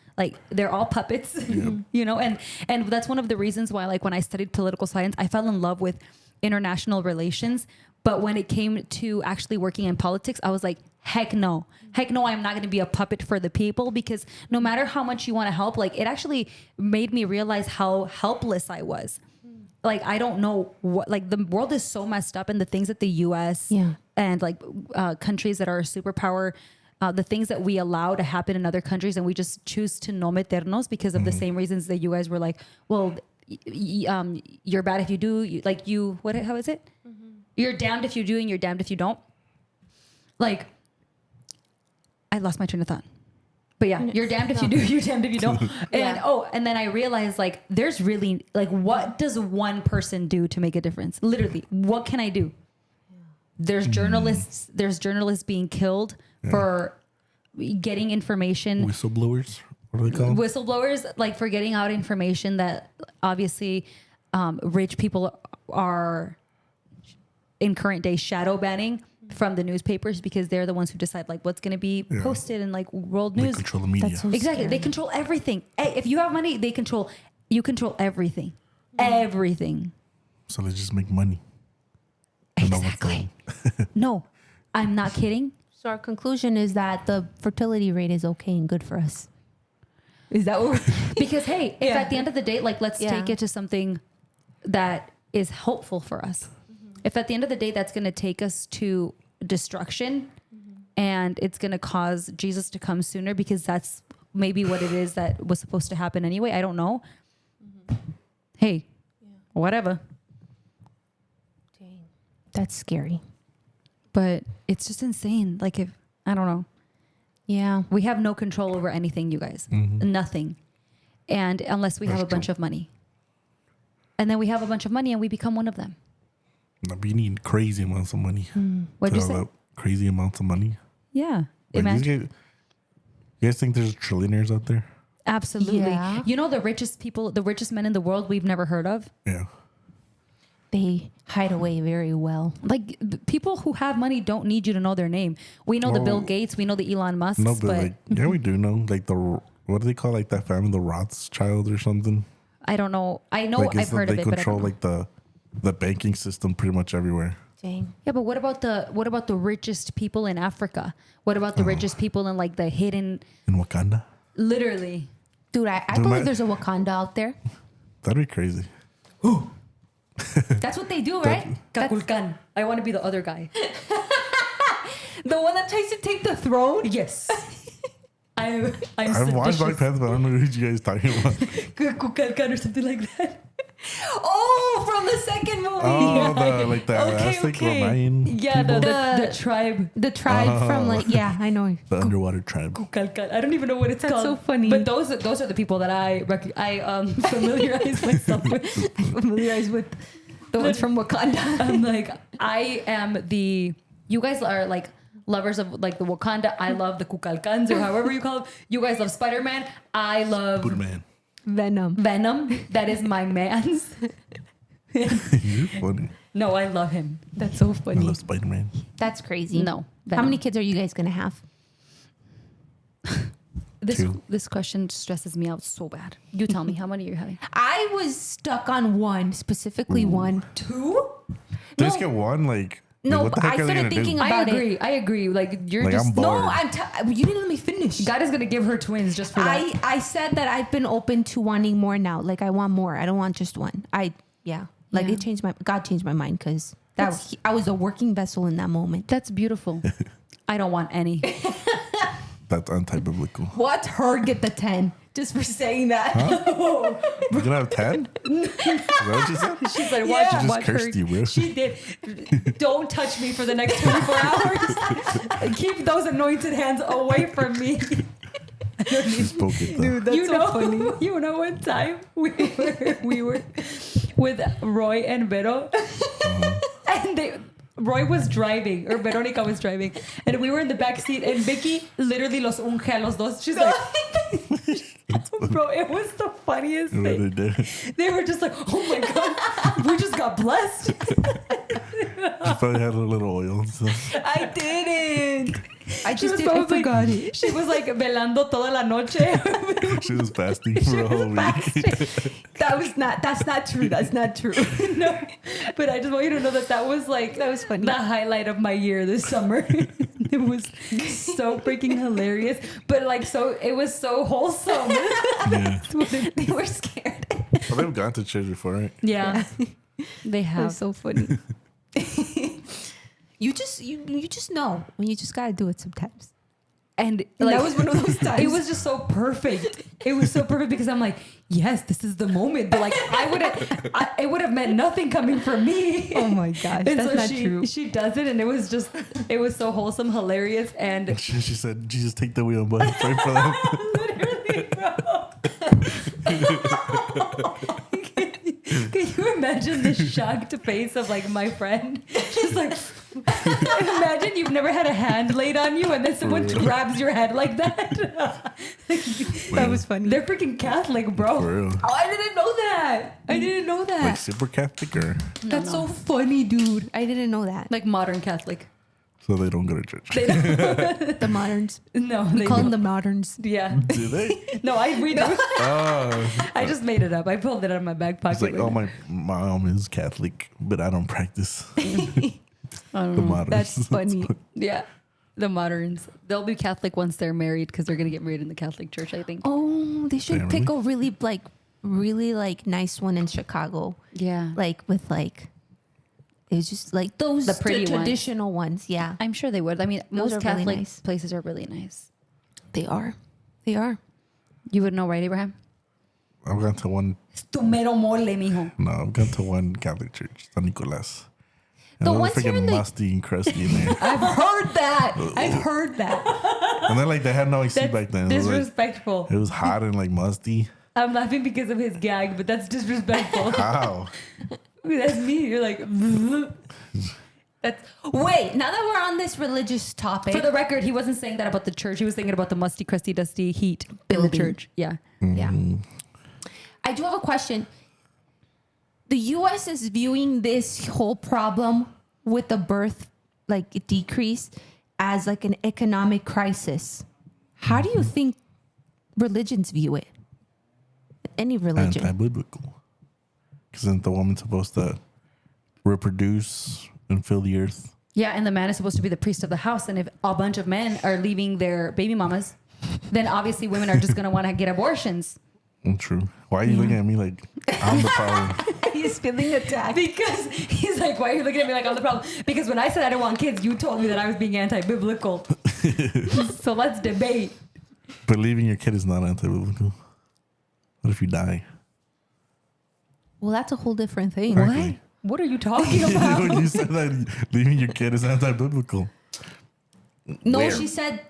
They're all puppets, and that's one of the reasons why, when I studied political science, I fell in love with international relations. But when it came to actually working in politics, I was like, heck no, I'm not going to be a puppet for the people, because no matter how much you want to help, it actually made me realize how helpless I was. I don't know what, the world is so messed up, and the things that the U.S. And countries that are a superpower, the things that we allow to happen in other countries, and we just choose to no meternos because of the same reasons that you guys were like, well, you're bad if you do, how is it? You're damned if you do and you're damned if you don't. like, I lost my train of thought. But yeah, you're damned if you do, you're damned if you don't. And and then I realized like there's really like what does one person do to make a difference? Literally, what can I do? There's journalists being killed for getting information. Whistleblowers. What are they called? Whistleblowers, like for getting out information that obviously rich people are in current day shadow banning from the newspapers because they're the ones who decide like what's going to be posted in like world news. They control the media. That's so Exactly. scary. They control everything. Hey, if you have money, you control everything. Everything. So they just make money. Exactly. No, I'm not kidding. So our conclusion is that the fertility rate is okay and good for us. Is that what because hey, if at the end of the day, like let's take it to something that is hopeful for us. If at the end of the day that's going to take us to destruction and it's going to cause Jesus to come sooner because that's maybe what it is that was supposed to happen anyway. I don't know. Hey, whatever. Dang. That's scary. But it's just insane. Like if, I don't know. Yeah. We have no control over anything, you guys. Nothing. And unless we have a bunch of money. And then we have a bunch of money and we become one of them. No, but you need crazy amounts of money. What'd you say? Crazy amounts of money. Yeah. Like Imagine. you guys think there's trillionaires out there? Absolutely. Yeah. You know the richest people, the richest men in the world we've never heard of? Yeah. They hide away very well. Like people who have money don't need you to know their name. We know the Bill Gates, we know the Elon Musks, No, but like, yeah, we do know. Like what do they call like that family, the Rothschild or something? I don't know. I know Like I've heard of they it, but I control don't know. like the banking system pretty much everywhere. Dang. Yeah, but what about the richest people in Africa? What about the richest people in like the hidden, In Wakanda? literally? Dude, I believe there's a Wakanda out there. That'd be crazy. That's what they do, right? Kakulkan. I want to be the other guy. The one that tries to take the throne? Yes. I'm I've watched Black seditious. Panther, but I don't know who you guys talking about. Kukulkan or something like that. Oh, from the second movie. Oh, the Okay, Aztec okay. Mayan Yeah, people? the tribe. The tribe from like, yeah, I know. The underwater tribe. Kukulkan. I don't even know what it's That's called. so funny. But those are the people that I familiarize myself with. Familiarized with the ones from Wakanda. I'm like, I am the. You guys are like lovers of like the Wakanda. I love the Kukulkans or however you call them. You guys love Spider-Man. I love Buddha Venom. Venom. That is my man's. You're funny. No, I love him. That's so I funny. love Spider-Man. That's crazy. No. How Venom. many kids are you guys going to have? Two. This question stresses me out so bad. You tell me, how many are you having? I was stuck on one, specifically one. Two? They just get one, like No, what the but heck I are they started gonna thinking do? about I agree. Like you're Like, just I'm bored. No, you didn't let me finish. God is gonna give her twins just for that. I said that I've been open to wanting more now. Like I want more. I don't want just one. Like Yeah. it changed God changed my mind because I was a working vessel in that moment. That's beautiful. I don't want any. That's anti-biblical. Watch her get the 10 just for saying that. You're gonna have 10? Is that what you said? She's like, Yeah. She just watch her. cursed you, bro. She did. Don't touch me for the next 24 hours. Keep those anointed hands away from me. She spoke it though. Dude, that's so funny. You know, one time we were with Roy and Vero, and Roy was driving, or Veronica was driving, and we were in the back seat, and Vicky literally los unge a los dos. She's like, bro, it was the funniest What thing. they did. They were just like, oh my God, we just got blessed. She probably had a little oil and stuff. I didn't. I She just was did. I probably- forgot it. She was like velando toda la noche. She was fasting for a whole week. That's not true. That's not true. No, but I just want you to know that was like That was funny. the highlight of my year this summer. It was so freaking hilarious, but like it was so wholesome. Yeah. They were scared. Well, they've gone to church before, right? Yeah, they That have. was so funny. You just know when you just gotta do it sometimes. And that was one of those times. It was just so perfect. It was so perfect because I'm like, yes, this is the moment. But like, it would have meant nothing coming from me. Oh my gosh, And that's so not true. she does it, and it was so wholesome, hilarious, and She said, "Jesus, take the wheel, buddy. Pray for them." literally, bro. Can you imagine the shocked face of like my friend? Just like, imagine you've never had a hand laid on you and then someone grabs your head like that. That was funny. They're freaking Catholic, bro. For real. Oh, I didn't know that. I didn't know that. Like super Catholic, or That's so funny, dude. I didn't know that. Like modern Catholic. so they don't go to church. They don't. The moderns. No, We they call them don't. the moderns. Yeah. Do they? No, we do. Oh, I just made it up. I pulled it out of my back pocket. it's like, oh, my mom is Catholic, but I don't practice the moderns. That's funny. Yeah. The moderns. They'll be Catholic once they're married because they're going to get married in the Catholic church, I think. Oh, they should Yeah, pick a really nice one in Chicago. Yeah. Like with like, it's just like those The pretty ones. traditional ones. Yeah, I'm sure they would. I mean, Those most are really Catholic nice. places are really nice. they are. They are. You would know, right, Abraham? I've gone to one. Es tu mero mole, mijo. No, I've gone to one Catholic church, San Nicolas. And The it was ones here freaking in the- musty and crusty in there. I've heard that. I've heard that. And then like they had no AC That's back then. It was, like, disrespectful. it was hot and like musty. I'm laughing because of his gag, but that's disrespectful. How? That's me. You're like, that's Wait, now that we're on this religious topic, for the record. He wasn't saying that about the church. He was thinking about the musty, crusty, dusty heat in the Building. church. Yeah. yeah, I do have a question. The U.S. is viewing this whole problem with the birth like decrease as like an economic crisis. How do you think religions view it? Any religion? Anti-biblical. Because isn't the woman supposed to reproduce and fill the earth? Yeah, and the man is supposed to be the priest of the house. And if a bunch of men are leaving their baby mamas, then obviously women are just going to want to get abortions. True. Why are you looking at me like I'm the problem? He's feeling attacked. Because he's like, why are you looking at me like I'm the problem? Because when I said I don't want kids, you told me that I was being anti-biblical. So let's debate. But leaving your kid is not anti-biblical. What if you die? Well, that's a whole different thing. Exactly. What are you talking about? You said that leaving your kid is anti-biblical. No, Where? she said.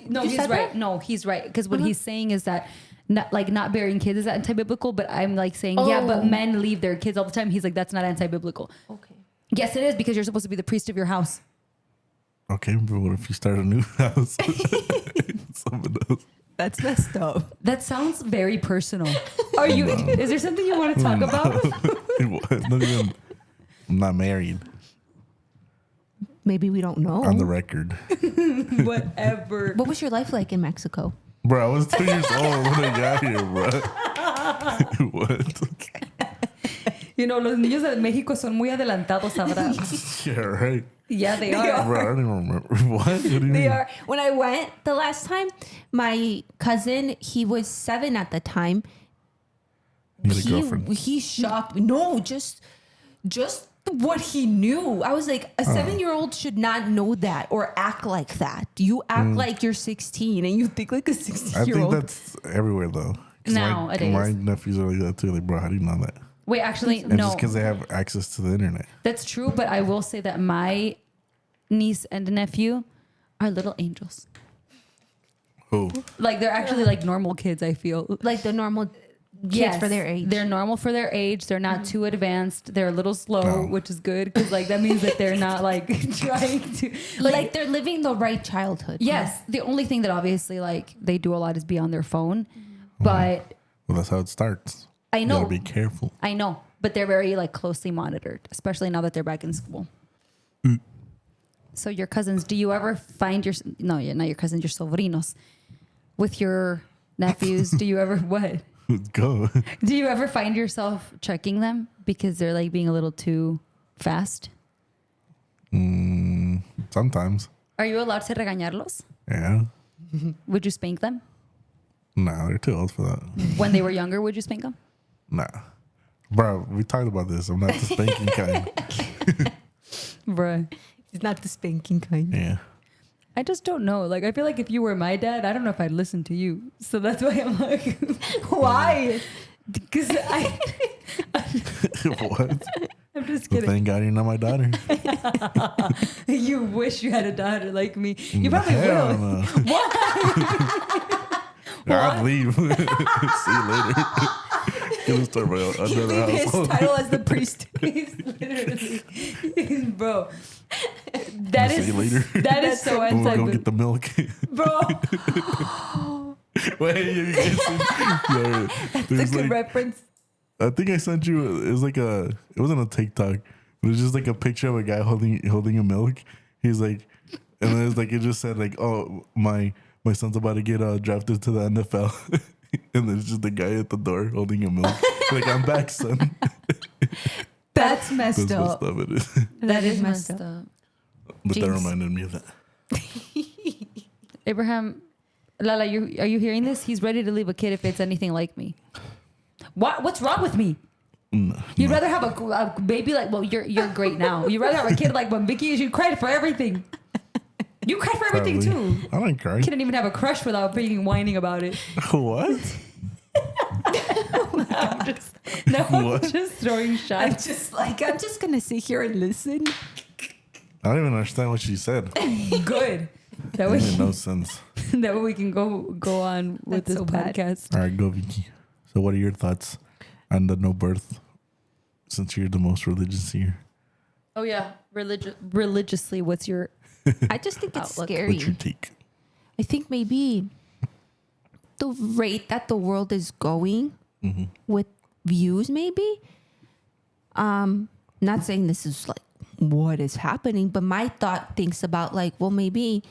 No, you he's said right. that? No, he's right. Because what he's saying is that not bearing kids is anti-biblical, but I'm like saying, yeah, but Oh. men leave their kids all the time. He's like, that's not anti-biblical. Okay. Yes, it is, because you're supposed to be the priest of your house. Okay, but what if you start a new house? Someone else. That's messed up. That sounds very personal. Are you? Is there something you want to talk about? Not even, I'm not married. Maybe we don't know. On the record. Whatever. What was your life like in Mexico? Bro, I was 2 years old when I got here, bro. What? You know, los niños de México son muy adelantados, sabrás. Yeah, right. Yeah, they are. Bro, I don't even remember. What? What do you mean? They are. When I went the last time, my cousin, he was 7 at the time. You had a girlfriend. He shocked me. No, just what he knew. I was like, a 7-year-old should not know that or act like that. You act like you're 16 and you think like a I think 16-year-old. that's everywhere, though. 'Cause Nowadays. My nephews are like that, too. Like, bro, how do you know that? Wait, actually, And no. just because they have access to the internet. That's true, but I will say that my niece and nephew are little angels. Oh, Like, they're actually like normal kids, I feel. Like the normal kids for their age. They're normal for their age. They're not too advanced. They're a little slow, No. which is good because like that means that they're not like trying to like they're living the right childhood. Yes, the only thing that obviously like they do a lot is be on their phone, but well, that's how it starts. I You know, gotta be careful. I know, but they're very like closely monitored, especially now that they're back in school. So your cousins, do you ever find not your cousins, your sobrinos, with your nephews? Do you ever what? Let's go. Do you ever find yourself checking them because they're like being a little too fast? Sometimes. Are you allowed to regañarlos? Yeah. Would you spank them? Nah, they're too old for that. When they were younger, would you spank them? Nah. Bro, we talked about this. I'm not the spanking kind. Bruh. It's not the spanking kind. Yeah. I just don't know. Like, I feel like if you were my dad, I don't know if I'd listen to you. So that's why I'm like, why? Because What? I'm just Well, kidding. thank God you're not my daughter. You wish you had a daughter like me. You probably Hell will. no. Why? I'd leave. See you later. Gonna start my another His household. title as the priest. He's literally, bro. That See you later. that is so We'll go anti, get the milk. bro. Wait, you guys That's a there's good like, reference. I think I sent you. It was like it wasn't a TikTok. It was just like a picture of a guy holding a milk. He's like, and then it's like it just said like, oh my son's about to get drafted to the NFL, and then it's just the guy at the door holding a milk. Like, I'm back, son. That's messed That's up. messed up. It is. That is messed up. But that Jeez. reminded me of that. Abraham, Lala, are you hearing this? He's ready to leave a kid if it's anything like me. What's wrong with me? No, You'd rather have a baby like, well, you're great now. You'd rather have a kid like when Vicky is. You cried for everything. You cried for everything probably. too. I don't cry. Couldn't even have a crush without being whining about it. What? I'm just What? just throwing shots. I'm just gonna sit here and listen. I don't even understand what she said. Good. That It way, made no sense. that way we can go on with That's this so bad. podcast. All right, go Vicky. So, what are your thoughts on the no birth? Since you're the most religious here, Oh yeah, religiously. What's your I just think it's Outlook. scary. what's your take? I think maybe the rate that the world is going with views, maybe. Not saying this is like what is happening, but my thought thinks about like, well, maybe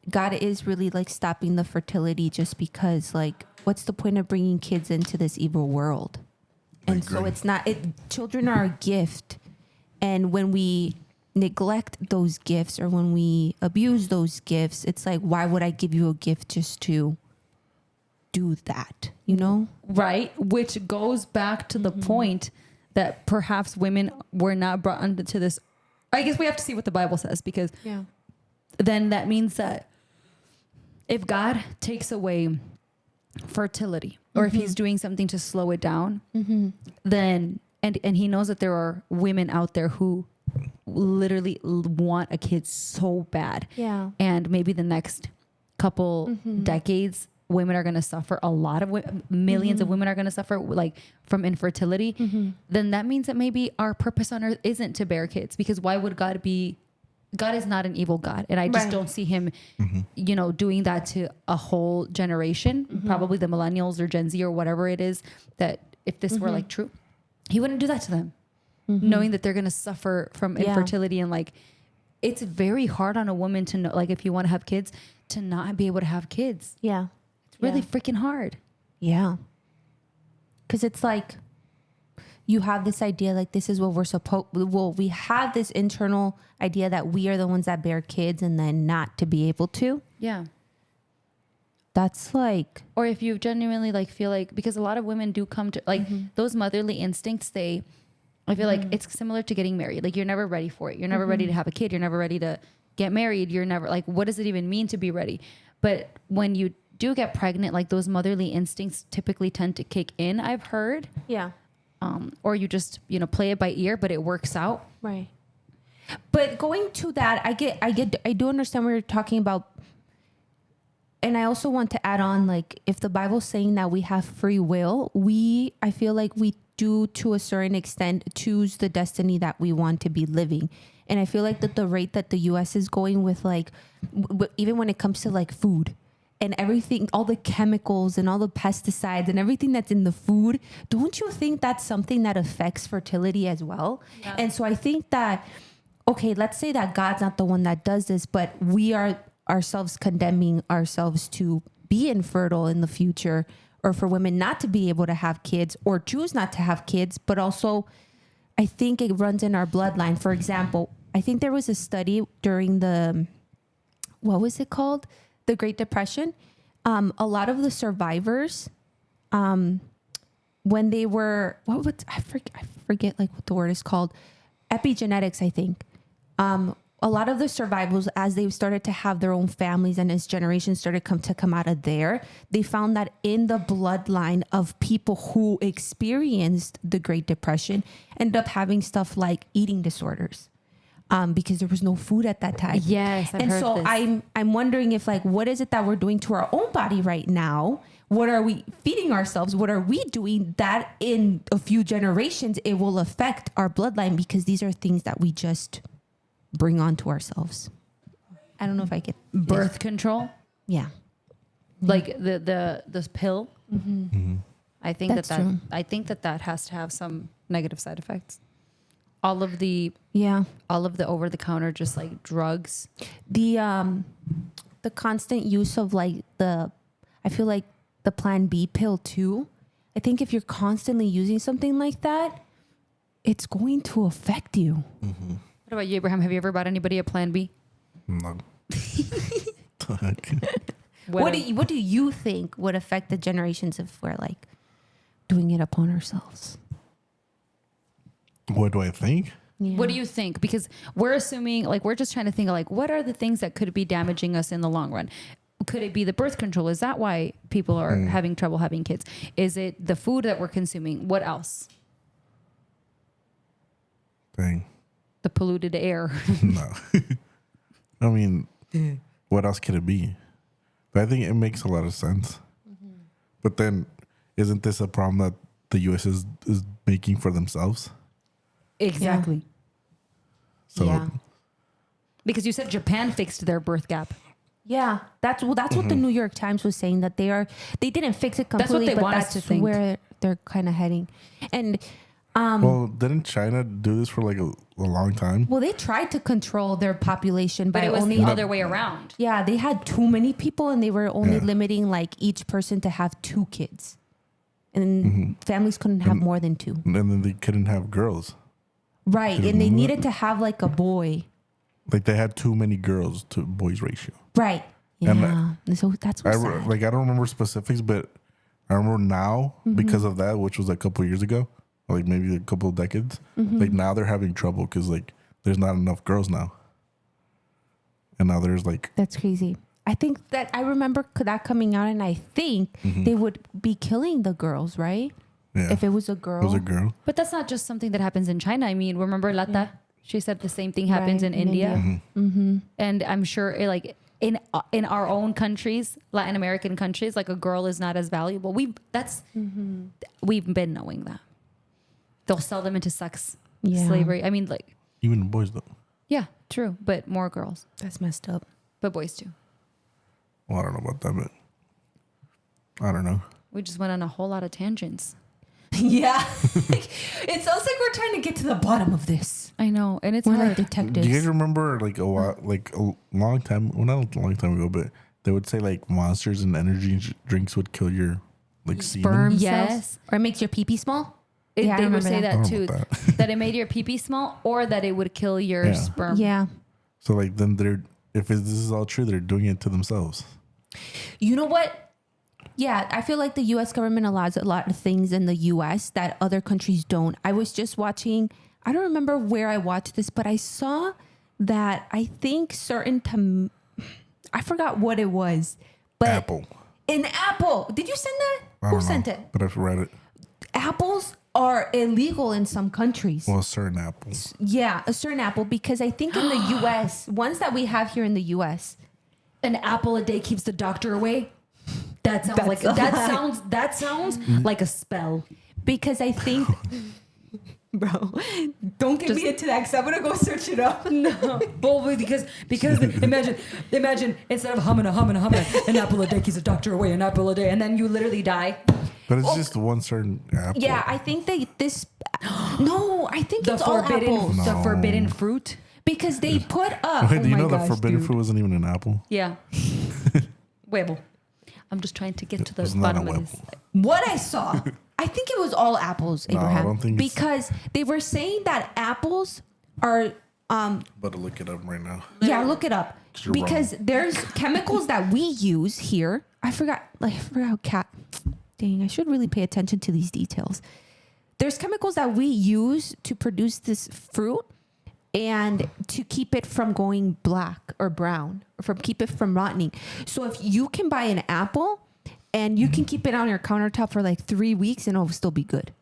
God is really like stopping the fertility just because like, what's the point of bringing kids into this evil world? And so agree. it's not. Children are a gift, and when we neglect those gifts or when we abuse those gifts, it's like, why would I give you a gift just to do that? You know? right? Which goes back to the point that perhaps women were not brought into this. I guess we have to see what the Bible says, because Yeah. then that means that if God takes away fertility, or if he's doing something to slow it down, then and he knows that there are women out there who literally want a kid so bad. Yeah. And maybe the next couple decades, women are going to suffer. A lot of millions of women are going to suffer like from infertility. Then that means that maybe our purpose on earth isn't to bear kids, because why would God be? God is not an evil God. And I just Right. don't see him, doing that to a whole generation, probably the millennials or Gen Z or whatever it is, that if this were like true, he wouldn't do that to them, knowing that they're going to suffer from Yeah. infertility. And like, it's very hard on a woman to know, like, if you want to have kids, to not be able to have kids. Yeah. It's really freaking hard. Yeah. Because it's like you have this idea like this is what we're supposed. Well, we have this internal idea that we are the ones that bear kids, and then not to be able to. Yeah. That's like Or if you genuinely like feel like, because a lot of women do come to like those motherly instincts, I feel like it's similar to getting married. Like, you're never ready for it. You're never ready to have a kid. You're never ready to get married. You're never like, what does it even mean to be ready? But when you do get pregnant, like, those motherly instincts typically tend to kick in, I've heard. yeah. Or you just, play it by ear, but it works out. Right. But going to that, I do understand what you're talking about. And I also want to add on, like, if the Bible's saying that we have free will, I feel like we do to a certain extent choose the destiny that we want to be living. And I feel like that the rate that the US is going with, like, even when it comes to like food and everything, all the chemicals and all the pesticides and everything that's in the food, don't you think that's something that affects fertility as well? Yeah. And so I think that, okay, let's say that God's not the one that does this, but we are ourselves condemning ourselves to be infertile in the future, or for women not to be able to have kids or choose not to have kids. But also, I think it runs in our bloodline. For example, I think there was a study during what was it called? The Great Depression. A lot of the survivors, when they were, I forget like what the word is called, epigenetics, I think. a lot of the survivors, as they started to have their own families and as generations started to come out of there, they found that in the bloodline of people who experienced the Great Depression ended up having stuff like eating disorders. Because there was no food at that time. Yes, I've and heard so this. I'm wondering if like, what is it that we're doing to our own body right now? What are we feeding ourselves? What are we doing that in a few generations it will affect our bloodline? Because these are things that we just bring onto ourselves. I don't know if I get Birth control, Yeah. like this pill. I think That's that true. I think that has to have some negative side effects. All of the Yeah. over the counter just like drugs. The constant use of like I feel like the Plan B pill too. I think if you're constantly using something like that, it's going to affect you. What about you, Abraham? Have you ever bought anybody a Plan B? No. What do you think would affect the generations if we're like doing it upon ourselves? What do I think? Yeah. What do you think? Because we're assuming, like, we're just trying to think of, like, what are the things that could be damaging us in the long run? Could it be the birth control? Is that why people are having trouble having kids? Is it the food that we're consuming? What else? Dang. The polluted air. No. I mean, what else could it be? But I think it makes a lot of sense. But then, isn't this a problem that the U.S. is making for themselves? Exactly. So, Yeah. Because you said Japan fixed their birth gap. Yeah, that's what the New York Times was saying, that they didn't fix it That's what completely, they but want us that's to think. where they're kind of heading. And well, didn't China do this for like a long time? well, they tried to control their population But by it was only the other way around. yeah, they had too many people and they were only Yeah. limiting like each person to have 2 kids, and families couldn't have more than 2. And then they couldn't have girls. Right, and they needed to have like a boy. Like they had too many girls to boys ratio. Right. And, Yeah. And so that's what's sad. I don't remember specifics, but I remember now because of that, which was a couple years ago, or like maybe a couple of decades. Like now they're having trouble because like there's not enough girls now, and now there's like That's crazy. I think that I remember that coming out, and I think they would be killing the girls, right? yeah, If it was a girl. it was a girl. But that's not just something that happens in China. I mean, remember Lata? She said the same thing happens Right, in in India. India. And I'm sure like in our own countries, Latin American countries, like a girl is not as valuable. We've been knowing that. They'll sell them into sex Yeah. slavery. I mean, like, Even the boys though. yeah, true. But more girls, That's messed up. but boys too. Well, I don't know about that, but I don't know. We just went on a whole lot of tangents. Yeah. It sounds like we're trying to get to the bottom of this. I know. And it's We're hard. like detectives. Do you guys remember like a while, like a long time? Well, not a long time ago, but they would say like monsters and energy drinks would kill your like Sperm semen. Yes. cells? Or it makes your pee-pee small? They I would remember say I that don't too. know about that. That it made your pee-pee small or that it would kill your Yeah. sperm. Yeah. So like then if this is all true, they're doing it to themselves. You know what? Yeah, I feel like the U.S. government allows a lot of things in the U.S. that other countries don't. I was just watching, I don't remember where I watched this, but I saw that I think I forgot what it was. But Apple. An apple. Did you send that? I Who don't sent know, it? but I've read it. Apples are illegal in some countries. Well, certain apples. Yeah, a certain apple, because I think in the U.S., ones that we have here in the U.S., An apple a day keeps the doctor away. That sounds That's like a that sounds like a spell. because I think, bro, don't get me into that because I'm gonna go search it up. No, well, because imagine instead of humming, an apple a day keeps the doctor away, an apple a day, and then you literally die. But it's just one certain apple. Yeah, I think this. No, I think The it's all apples the forbidden fruit. because they put up. Wait, do you my know the gosh, forbidden dude. fruit wasn't even an apple? Yeah, huevo. I'm just trying to get to the It's not bottom a of this. What I saw, I think it was all apples, No, I Abraham, don't think it's- because they were saying that apples are. But to look it up right now. Yeah, look it up You're because there's chemicals that we use here. I forgot how Dang, I should really pay attention to these details. There's chemicals that we use to produce this fruit, and to keep it from going black or brown, or keep it from rotting. So if you can buy an apple and you can keep it on your countertop for like 3 weeks and it'll still be good.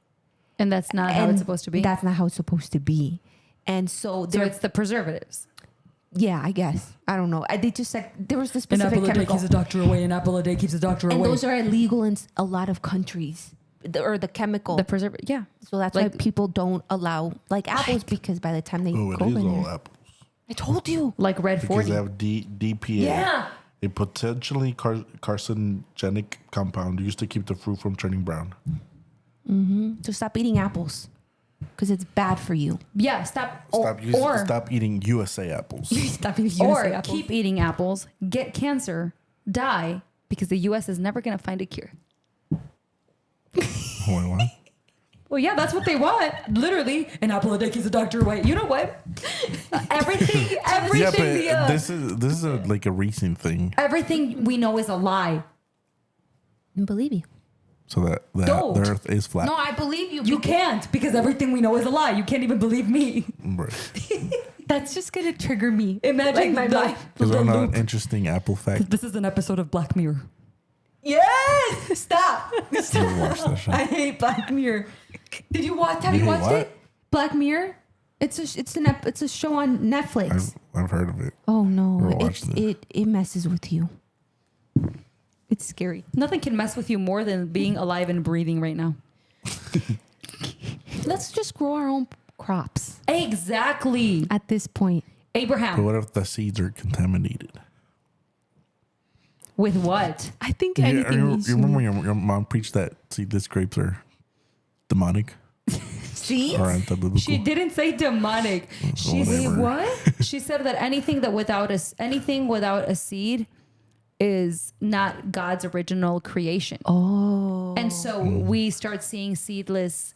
And that's not how it's supposed to be? That's not how it's supposed to be. And so it's the preservatives. Yeah, I guess. I don't know. They just said there was this An specific apple a day chemical. keeps a doctor away. An apple a day keeps a doctor away. And those are illegal in a lot of countries. Or the chemical. The preservative, yeah. So that's why people don't allow like apples because by the time they Oh, it go is in all there. apples. I told you. Like red Because 40. they have DPA. Yeah. A potentially carcinogenic compound used to keep the fruit from turning brown. So stop eating apples because it's bad for you. Yeah, stop. Stop eating USA apples. Stop eating Or keep eating apples, get cancer, die, because the U.S. is never going to find a cure. Wait, what? Well, yeah, that's what they want. Literally, an apple a day keeps a doctor away. You know what? Everything. Yeah, but this is like a recent thing. Everything we know is a lie. I believe you. So that the Don't. Earth is flat. No, I believe you. You can't, because everything we know is a lie. You can't even believe me. Right. That's just going to trigger me. Imagine my life. Is there not an interesting apple fact? This is an episode of Black Mirror. Yes! Stop. Never watched that show. I hate Black Mirror. Did you watch? Have You you hate watched what? it? Black Mirror. It's a show on Netflix. I've heard of it. Oh no, Never watched it messes with you. It's scary. Nothing can mess with you more than being alive and breathing right now. Let's just grow our own crops Exactly. at this point. But Abraham. what if the seeds are contaminated? With what? I think You anything. needs to- remember when your mom preached that seedless grapes are demonic See? or anti-biblical? She didn't say demonic. She Whatever. What? She said that anything without a seed is not God's original creation. Oh. And so we start seeing seedless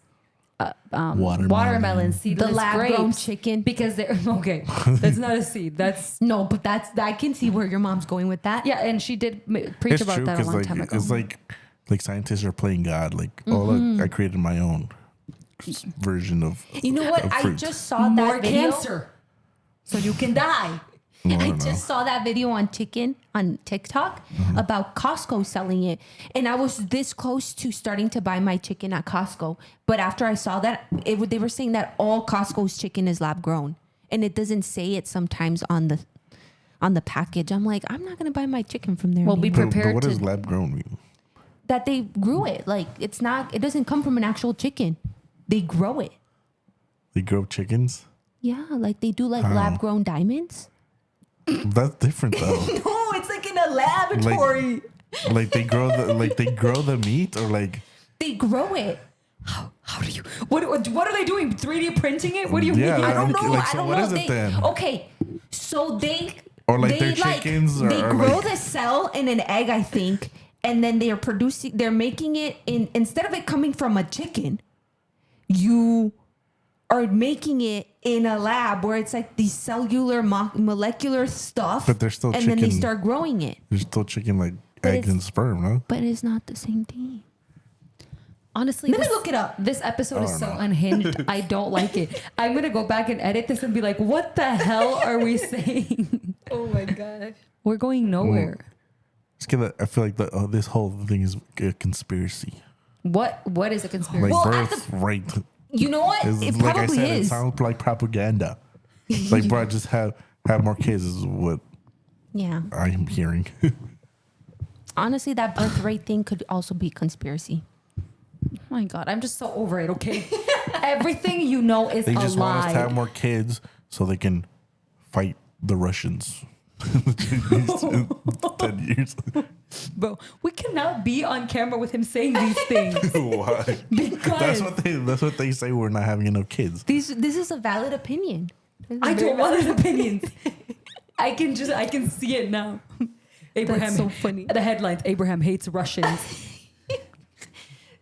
Watermelon. seedless The lab-grown grapes chicken. because they're okay. That's not a seed. That's No, but I can see where your mom's going with that. yeah. And she did preach It's about true that a because long like time ago. it's like scientists are playing God. Like, oh look, I created my own version of. You know what? of I fruit. just saw more that video. cancer, so you can die. Well, I I don't know. just saw that video on TikTok about Costco selling it. And I was this close to starting to buy my chicken at Costco. But after I saw that, they were saying that all Costco's chicken is lab grown. And it doesn't say it sometimes on the package. I'm like, I'm not going to buy my chicken from there. Well, be anymore. But prepared what to- does lab grown mean? That they grew it. Like, it doesn't come from an actual chicken. They grow it. They grow chickens. Yeah, like they do like lab grown diamonds. That's different though. No, it's like in a laboratory. Like they grow the meat or like. They grow it. How do you? What are they doing? 3D printing it? What do you Yeah, mean? like- I don't know. like, I so don't what know. is it then? Okay, so they Or like they their chickens they or grow like- the cell in an egg, I think, and then they're making it instead of it coming from a chicken, you are making it in a lab where it's like these cellular molecular stuff. But they're still and then they chicken. start growing it. There's still chicken like But eggs it's- and sperm, no? But it's not the same thing. Honestly, Let me look it up. This episode is don't so know. unhinged. I don't like it. I'm gonna go back and edit this and be like, "What the hell are we saying? Oh my god. We're going nowhere." I feel like this whole thing is a conspiracy. What is a conspiracy? Like Well, at birth right. You know what? It's, It like I probably said, it is. sounds like propaganda. Like, bro, just have more kids is what Yeah. I'm hearing. Honestly, that birth rate thing could also be conspiracy. Oh my God, I'm just so over it. Okay, everything you know is They a just want us to have lie. more kids so they can fight the Russians. 10 years. Bro, we cannot be on camera with him saying these things. Why? Because That's what they say. We're not having enough kids. This is a valid opinion. I don't want his opinions. I can see it now. Abraham, so funny. The headlines: Abraham hates Russians.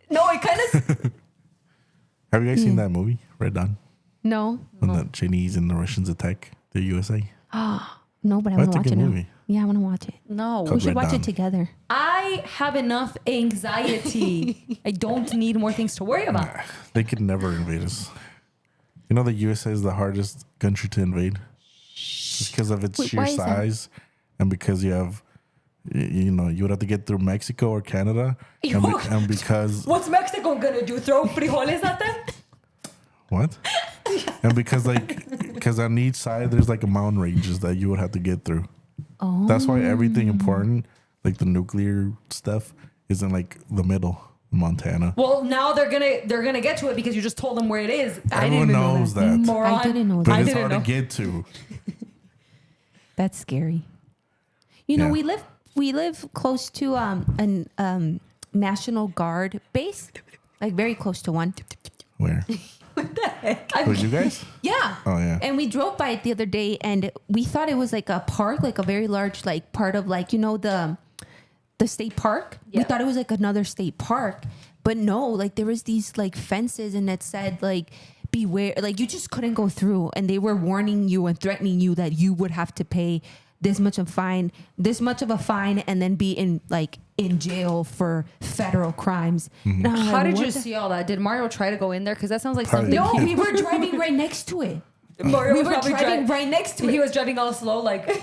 No, it kind of. Have you guys seen that movie, Red Dawn? No. When the Chinese and the Russians attack the USA? No, but I That's want to a watch good it now. movie. Yeah, I want to watch it. No, We Called should Red watch Dawn. it together. I have enough anxiety. I don't need more things to worry about. They could never invade us. You know the USA is the hardest country to invade, just because of its sheer size, and because you have, you know, you would have to get through Mexico or Canada, and because what's Mexico gonna do? Throw frijoles at them? What? And because on each side there's like a mountain ranges that you would have to get through. Oh. That's why everything important, like the nuclear stuff, is in like the middle, Montana. Well, now they're gonna get to it because you just told them where it is. Everyone knows that. Moron. I didn't know that. But it's hard to get to. That's scary. You know, we live close to an National Guard base, like very close to one. Where? What the heck? Were you guys? Yeah. Oh yeah. And we drove by it the other day, and we thought it was like a park, like a very large, like part of like, you know, the state park. Yeah. We thought it was like another state park, but no, like there was these like fences, and it said like beware, like you just couldn't go through, and they were warning you and threatening you that you would have to pay this much of a fine, and then be in jail for federal crimes. Mm-hmm. How did you see all that? Did Mario try to go in there? Because that sounds like Probably. something. No, we were driving right next to it. Mario We was were probably driving right next to it. He was driving all slow, like.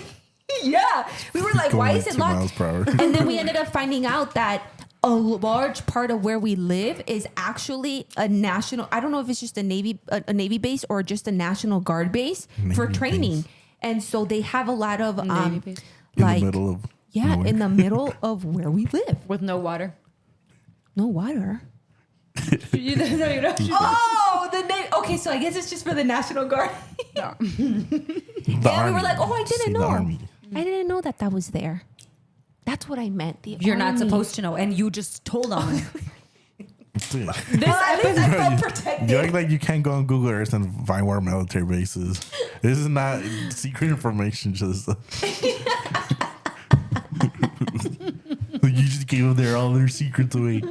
Yeah. We were like, Going why like is it 2 locked? miles per hour. And then we ended up finding out that a large part of where we live is actually a national, I don't know if it's just a Navy base or just a National Guard base for training. Base. And so they have a lot of in the middle of nowhere. In the middle of where we live. With no water. No water. You know. Oh, the name. Okay, so I guess it's just for the National Guard. No. Yeah, we were like, oh, I didn't know. I didn't know that was there. That's what I meant. You're not supposed to know, and you just told on. At least I felt protected. You act like you can't go on Google Earth and find where military base is. This is not secret information. Just you just gave them all their secrets away.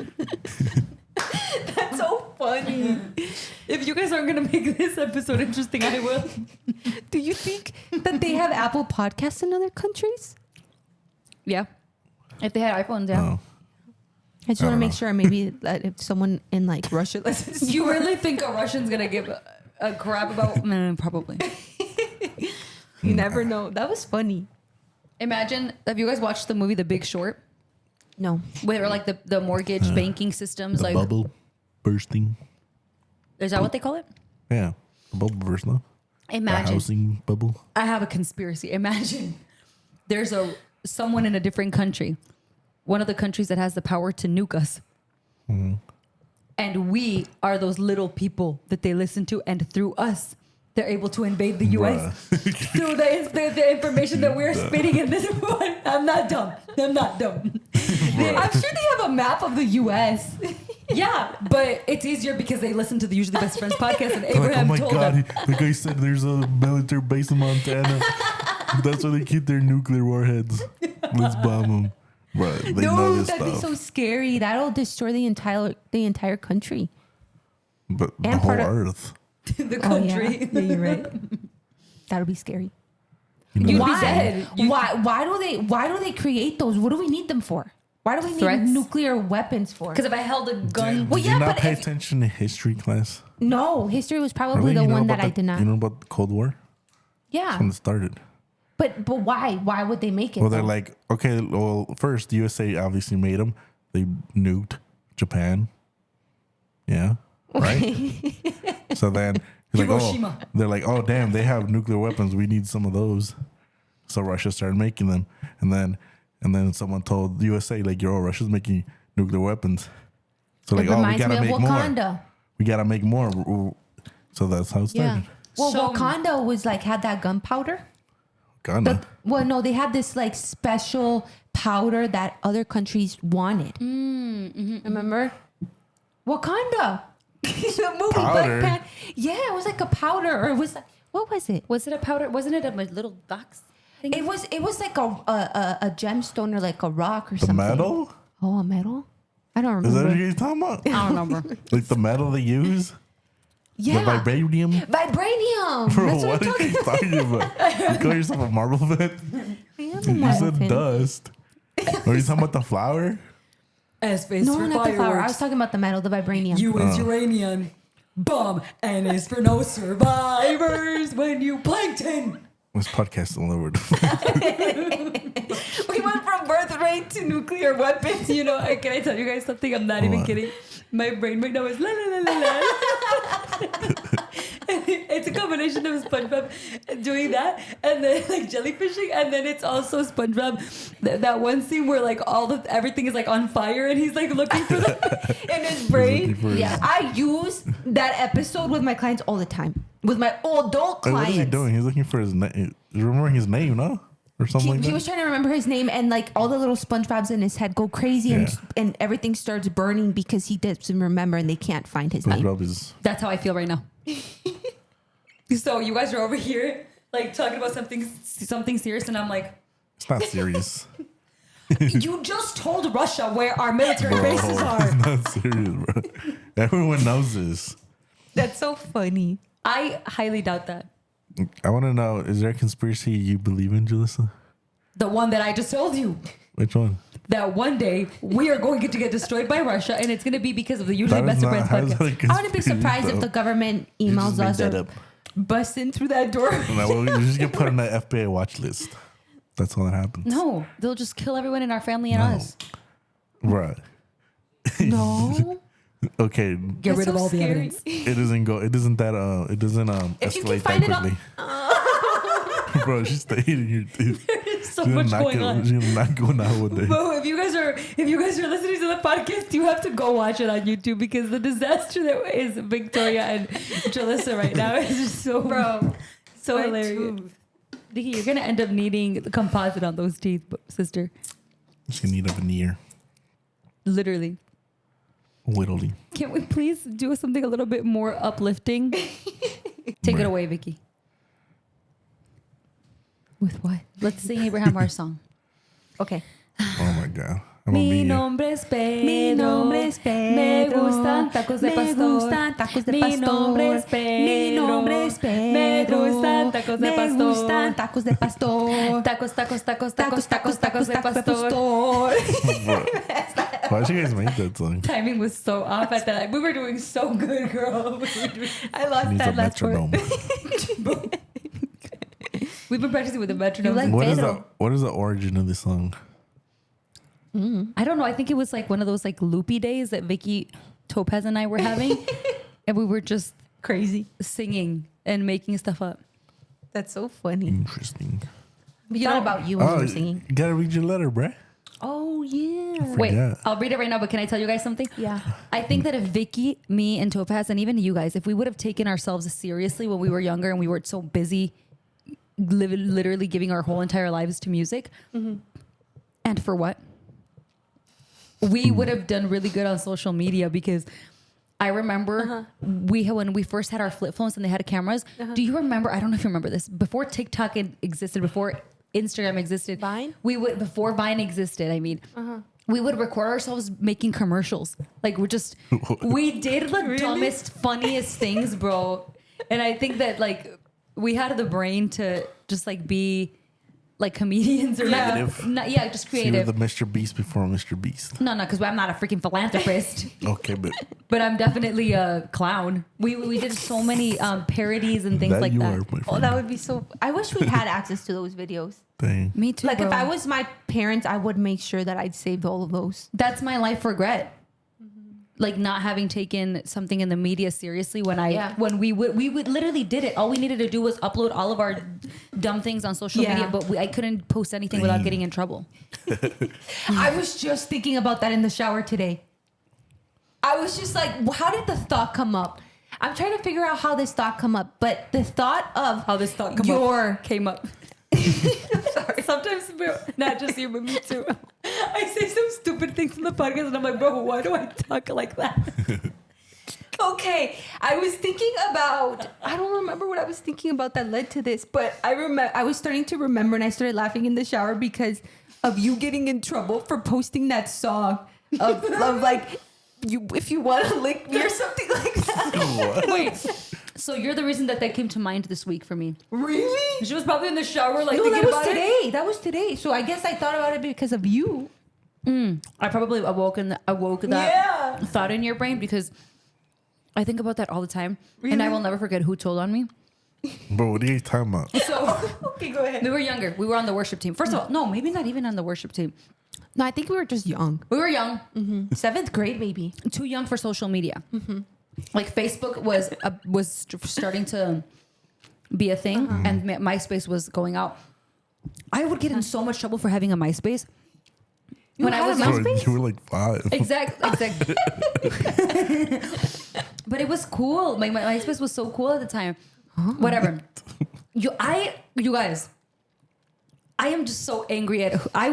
That's so funny. If you guys aren't gonna make this episode interesting, I will. Do you think that they have Apple Podcasts in other countries? Yeah. If they had iPhones, yeah. Oh. I just want to make sure maybe that if someone in like Russia listens. You really think a Russian's gonna give a crap about? No, probably. You never know. That was funny. Imagine, have you guys watched the movie The Big Short? No. Where like the mortgage banking systems, The like bubble bursting. Is that what they call it? Yeah, the bubble burst. No, Imagine. the housing bubble. I have a conspiracy. Imagine there's someone in a different country, one of the countries that has the power to nuke us. Mm-hmm. And we are those little people that they listen to, and through us, they're able to invade the U.S. through the information that we're spitting in this one. I'm not dumb. I'm sure they have a map of the U.S. Yeah, but it's easier because they listen to the Usually Best Friends podcast, and Abraham told them. The guy said there's a military base in Montana. That's where they keep their nuclear warheads. Let's bomb them. But they know this that'd stuff. be so scary. That'll destroy the entire country. But And the whole part of- earth. The country. Yeah, you're right. That'll be scary. You know, You'd be dead. Why do they create those? What do we need them for? Why do we Threats? need nuclear weapons for? Because if I held a gun, Did you not pay attention to history class? No, history was probably the one that I did not. You know about the Cold War? Yeah, That's when it started. but why? Why would they make it? Well, they're like, okay, well, first, the USA obviously made them. They nuked Japan. Yeah. Right? So then, Hiroshima. they're like, oh, damn, they have nuclear weapons. We need some of those. So Russia started making them. And then someone told the USA, like, yo, Russia's making nuclear weapons. So like, it reminds we got to me of make Wakanda. more. We got to make more. So that's how it started. Yeah. Well, So- Wakanda was like had that gunpowder. Ghana. Well, no, they had this like special powder that other countries wanted. Remember? Wakanda. The movie Powder? Black Panther. Yeah, it was like a powder, or it was what was it? was it a powder? Wasn't it a little box thing? It was like a gemstone or like a rock or The something. metal? Oh, a metal? I don't Is that remember. what you're talking about? I don't remember. Like the metal they use? Yeah. The vibranium? Vibranium. Bro, That's what what are I'm you talking about? You call yourself a marble fan? talking about. You said dust. Are you talking about the flower? S face No, for not the flower. I fireworks. was talking about the metal, the vibranium. U is uranium. Bomb N is for no survivors when you plankton. This podcast is all over. We went from birth rate to nuclear weapons. You know, can I tell you guys something? I'm not even kidding. My brain right now is la la la la la. It's a combination of SpongeBob doing that and then like jellyfishing, and then it's also SpongeBob that one scene where like everything is like on fire and he's like looking for them in his brain. Yeah, I use that episode with my clients all the time. With my adult clients. What is he doing? He's looking for his name. Remembering his name, no? Or something like that? He was trying to remember his name, and like all the little SpongeBobs in his head go crazy, and everything starts burning because he doesn't remember and they can't find his name. That's how I feel right now. So you guys are over here like talking about something serious, and I'm like, it's not serious. You just told Russia where our military bases are. It's not serious, bro. Everyone knows this. That's so funny. I highly doubt that. I want to know, is there a conspiracy you believe in, Julissa? The one that I just told you. Which one? That one day we are going to get destroyed by Russia, and it's going to be because of the Usually Best of Friends podcast. I wouldn't be surprised if the government emails us or busts in through that door. No, we just get put on the FBI watch list. That's all that happens. No, they'll just kill everyone in our family and us. Right. No. Okay. Get rid of all the evidence. It doesn't If you escalate can find that quickly. Bro, she's staying in here, dude. There's so much going on. She's not going out with it. Bro, if you guys are listening to the podcast, you have to go watch it on YouTube because the disaster that is Victoria and Julissa right now is just so hilarious. Dickie, you're gonna end up needing the composite on those teeth, sister. She's gonna need a veneer. Literally. Literally. Can we please do something a little bit more uplifting? Take it away, Vicky. With what? Let's sing Abraham our song. Okay. Oh my God. Mi nombre es Pedro. Mi nombre es Pedro. Me gustan tacos de pastor. Me gustan tacos de pastor. Mi nombre es Pedro. Mi nombre es Pedro. Me gustan tacos de pastor. Me gustan tacos de pastor. Tacos de pastor. Why did you guys make that song? Timing was so off at that. We were doing so good, girl. I lost Needs that a last word. metronome. We've been practicing with the metronome. You like What is the origin of this song? I don't know. I think it was like one of those like loopy days that Vicky, Topaz, and I were having, and we were just Crazy. singing and making stuff up. That's so funny. Interesting. But you thought about you when you were singing. You gotta read your letter, bruh. Oh, yeah. Wait, Yeah. I'll read it right now, but can I tell you guys something? Yeah. I think that if Vicky, me, and Topaz, and even you guys, if we would have taken ourselves seriously when we were younger and we were so busy literally giving our whole entire lives to music, and for what? We would have done really good on social media because I remember when we first had our flip phones and they had cameras. Do you remember? I don't know if you remember this. Before TikTok existed, before Instagram existed, before Vine existed, I mean, we would record ourselves making commercials. Like we did the dumbest, funniest things, bro. And I think that like we had the brain to just like be like comedians or just So creative. you're the Mr. Beast before Mr. Beast. No, because I'm not a freaking philanthropist. Okay, But I'm definitely a clown. We did so many parodies and things like that. Oh, that would be so. I wish we had access to those videos. Dang. Me too. Like bro. if I was my parents, I would make sure that I'd saved all of those. That's my life regret. Like not having taken something in the media seriously when we would literally did it. All we needed to do was upload all of our dumb things on social media, but I couldn't post anything without getting in trouble. I was just thinking about that in the shower today. I was just like, how did the thought come up? I'm trying to figure out how this thought come up, but the thought of How this thought came up. Sorry. Sometimes, bro, not just you, but me too. I say some stupid things in the podcast, and I'm like, bro, why do I talk like that? Okay, I was thinking about. I don't remember what I was thinking about that led to this, but I was starting to remember, and I started laughing in the shower because of you getting in trouble for posting that song of like if you want to lick me or something like that. What? Wait. So you're the reason that came to mind this week for me. Really? She was probably in the shower, like No, thinking that was about today. it. That was today. So I guess I thought about it because of you. I probably awoke that thought in your brain because I think about that all the time, and I will never forget who told on me. Bro, what are you talking about? So Okay, go ahead. we were younger. We were on the worship team. First of all, no, maybe not even on the worship team. No, I think we were just young. We were young, 7th grade, maybe. too young for social media. Like Facebook was starting to be a thing, and MySpace was going out. I would get in so much trouble for having a MySpace. When I was Bro, young. you were like 5. Exactly. But it was cool. My MySpace was so cool at the time. Whatever. You guys, I am just so angry at. I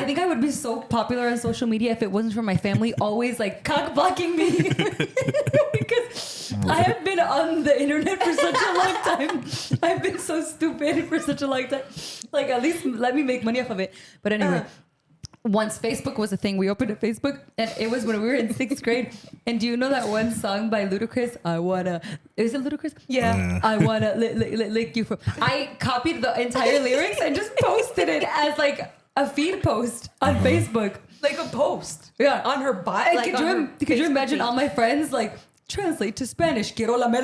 think I would be so popular on social media if it wasn't for my family always like cock blocking me. Because I have been on the internet for such a long time. I've been so stupid for such a long time. Like, at least let me make money off of it. But anyway, once Facebook was a thing, we opened a Facebook, and it was when we were in 6th grade. And do you know that one song by Ludacris? Is it Ludacris? Yeah. I wanna lick you from. I copied the entire lyrics and just posted it as like a feed post on Facebook. Like a post. Yeah. On her bio. Like, could you imagine all my friends like translate to Spanish? Quiero lamer.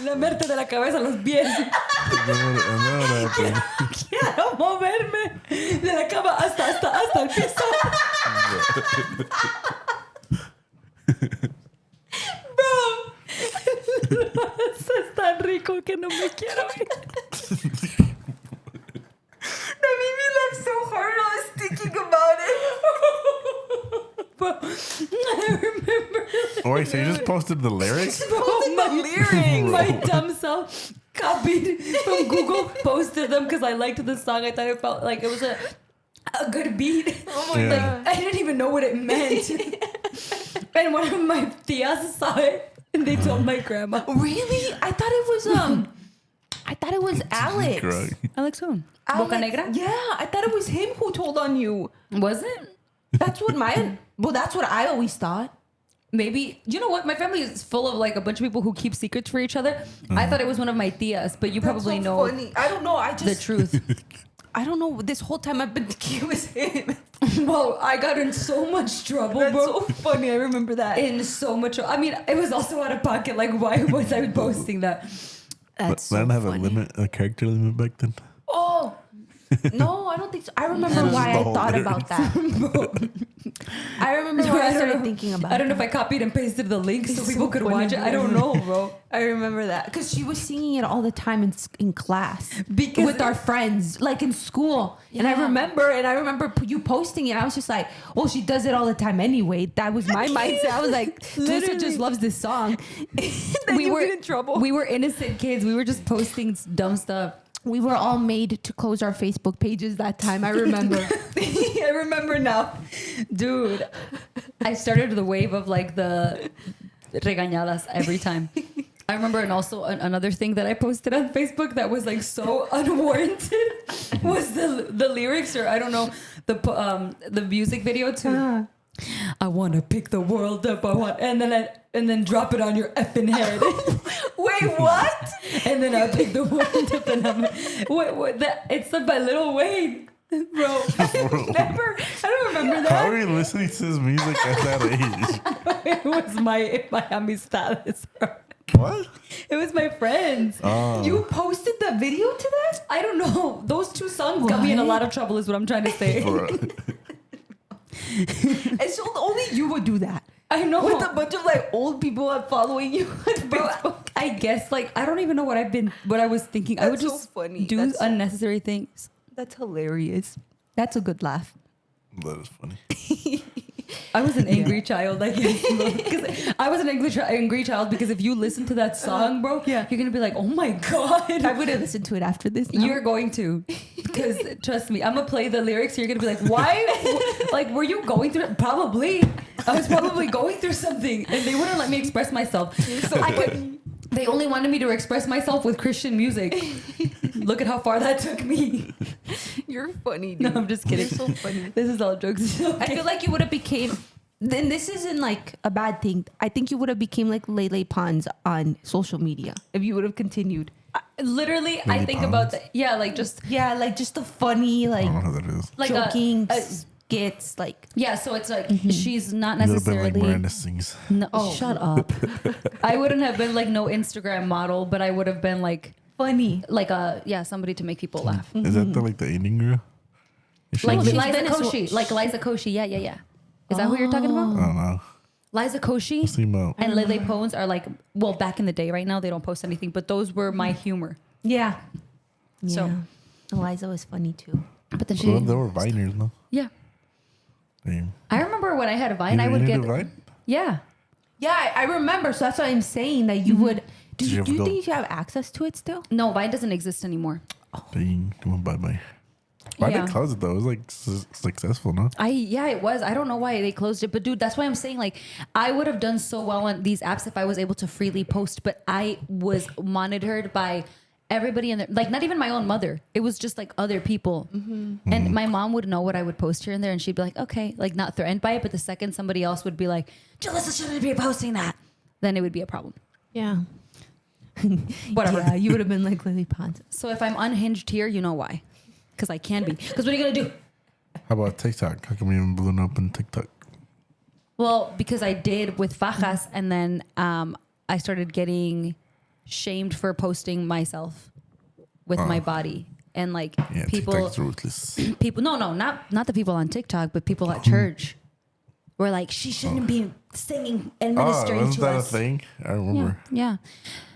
Lamerte de la cabeza a los pies. Quiero moverme de la cama hasta el piso. Bro, eso es tan rico que no me quiero ir. That made me laugh so hard. I was thinking about it. Bro, I remember. Oh, wait, so you just posted the lyrics? My dumb self copied from Google, posted them because I liked the song. I thought it felt like it was a good beat. Oh my God. I didn't even know what it meant. And one of my tias saw it and they told my grandma. Really? I thought it was Alex. Alex who? Alex, Boca Negra? Yeah, I thought it was him who told on you. Was it? That's what that's what I always thought. Maybe. You know what? My family is full of like a bunch of people who keep secrets for each other. I thought it was one of my tias, but you probably know funny. I don't know. the truth. I don't know. This whole time I've been thinking it was him. Whoa, I got in so much trouble, That's bro. so funny. I remember that. In so much. I mean, it was also out of pocket. Like, why was I posting that? That's But I didn't have a character limit back then. Oh. No, I don't think so. I remember why I thought about that. I remember why I started thinking about it. I don't know if I copied and pasted the link so It's people so could funny, watch it. I don't know, bro. I remember that because she was singing it all the time in class Because with our friends, like in school. And I remember you posting it. I was just like, well, she does it all the time anyway. That was my mindset. I was like, Julissa just loves this song. we were get in trouble. We were innocent kids. We were just posting dumb stuff. We were all made to close our Facebook pages that time. I remember. I remember now. Dude, I started the wave of like the regañadas every time. I remember, and also another thing that I posted on Facebook that was like so unwarranted was the lyrics, or I don't know, the music video to I want to pick the world up. And then drop it on your effing head. Wait, what? And then I pick the world up and what that? It's by Lil Wayne, bro. I don't remember that. How are you listening to this music at that age? It was my amistades, bro. What? It was my friends. You posted the video to that? I don't know. Those two songs got me in a lot of trouble is what I'm trying to say. And so only you would do that. I know. With a bunch of like old people following you on Facebook. I guess like I don't even know what I was thinking. I would That's so just funny. do That's so unnecessary things. That's hilarious. That's a good laugh. That is funny. I was an angry child, I guess. Because I was an angry child because if you listen to that song, bro, you're gonna be like, oh my god. I would have listened to it after this. Now. You're going to, because trust me, I'm gonna play the lyrics. You're gonna be like, why? Like, were you going through it? Probably. I was probably going through something, and they wouldn't let me express myself. So I could. They only wanted me to express myself with Christian music. Look at how far that took me. You're funny, dude. No, I'm just kidding. You're so funny. This is all jokes. I feel like you would have became. Then this isn't like a bad thing. I think you would have became like Lele Pons on social media if you would have continued. Literally, Lily I think Pons? about that. Yeah, like just Yeah, like just the funny, like I don't know who that is. like joking. gets like. Yeah, so it's like she's not You would have been necessarily. like Miranda sings. No, shut up. I wouldn't have been like no Instagram model, but I would have been like Funny. like somebody to make people laugh. Is that like the Indian girl? Is she Like like- Liza Venezuela- Koshy. Like Liza Koshy. Yeah. Is that who you're talking about? I don't know. Liza Koshy See about. and Lele Pons are like, well, back in the day. Right now they don't post anything, but those were my humor. Yeah. So- Eliza was funny too. But then Well, they were Viners, no? yeah. Damn. I remember when I had a Vine, I You would did get a Vine? yeah. Yeah, I remember. So that's what I'm saying that you would. Do Did you you, ever go- think you have access to it still? No, Vine doesn't exist anymore. Dang. Come on, bye. Why Yeah. did they close it though? It was like successful, no? It was. I don't know why they closed it, but dude, that's why I'm saying like I would have done so well on these apps if I was able to freely post, but I was monitored by everybody in there, like not even my own mother. It was just like other people, and my mom would know what I would post here and there, and she'd be like, okay, like not threatened by it, but the second somebody else would be like, Julissa shouldn't be posting that, then it would be a problem. Yeah. Whatever. Yeah, you would have been like Lily Pons. So if I'm unhinged here, you know why? Because I can be. Because what are you gonna do? How about TikTok? How come you haven't blown up in TikTok? Well, because I did with fajas, and then I started getting shamed for posting myself with my body, and like Yeah, people, TikTok's ruthless. not the people on TikTok, but people at church were like, she shouldn't be singing and Oh, ministering wasn't to that us. a thing? I Yeah, remember. yeah.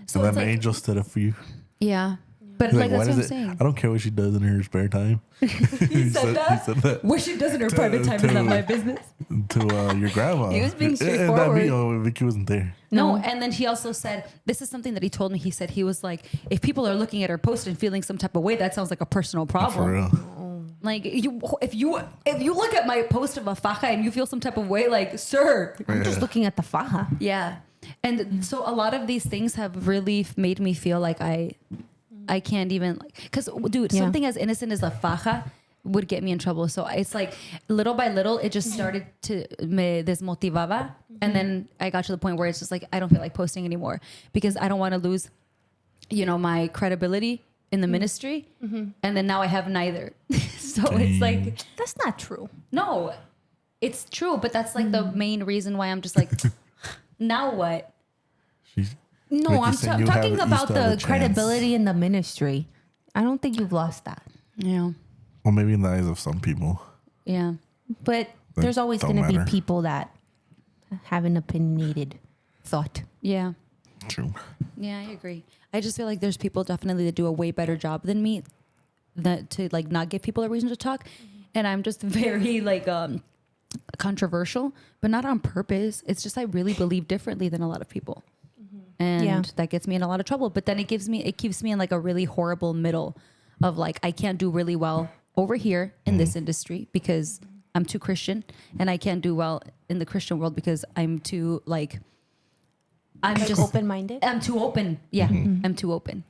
So And it's then like, Angel stood up for you. yeah, but He's like why that's what does I'm it? saying. I don't care what she does in her spare time. He said that. He said that What she does in her private time is not my business. to your grandma. He was being And that straightforward. video, Vicky wasn't there. No, and then he also said, this is something that he told me. He said he was like, if people are looking at her post and feeling some type of way, that sounds like a personal For problem. real. Like if you look at my post of a faja and you feel some type of way, like, sir, I'm just looking at the faja. yeah. And so a lot of these things have really made me feel like I can't even, like, because dude, Yeah. something as innocent as a faja would get me in trouble. So it's like little by little, it just started to me desmotivaba. And then I got to the point where it's just like, I don't feel like posting anymore because I don't want to lose, my credibility in the ministry. And then now I have neither. So it's like, That's not true. no, it's true. But that's like the main reason why I'm just like, now what? She's No, Like I'm you said, you talking have- you about still have the a chance. credibility in the ministry. I don't think you've lost that. Yeah. well, maybe in the eyes of some people. Yeah. But there's always don't going to be matter. people that have an opinionated thought. Yeah. True. Yeah, I agree. I just feel like there's people definitely that do a way better job than me that to like not give people a reason to talk. And I'm just very like controversial, but not on purpose. It's just I really believe differently than a lot of people. And Yeah. that gets me in a lot of trouble. But then it keeps me in like a really horrible middle of like I can't do really well over here in this industry because I'm too Christian, and I can't do well in the Christian world because I'm too like I'm just open-minded. I'm too open. Yeah, I'm too open.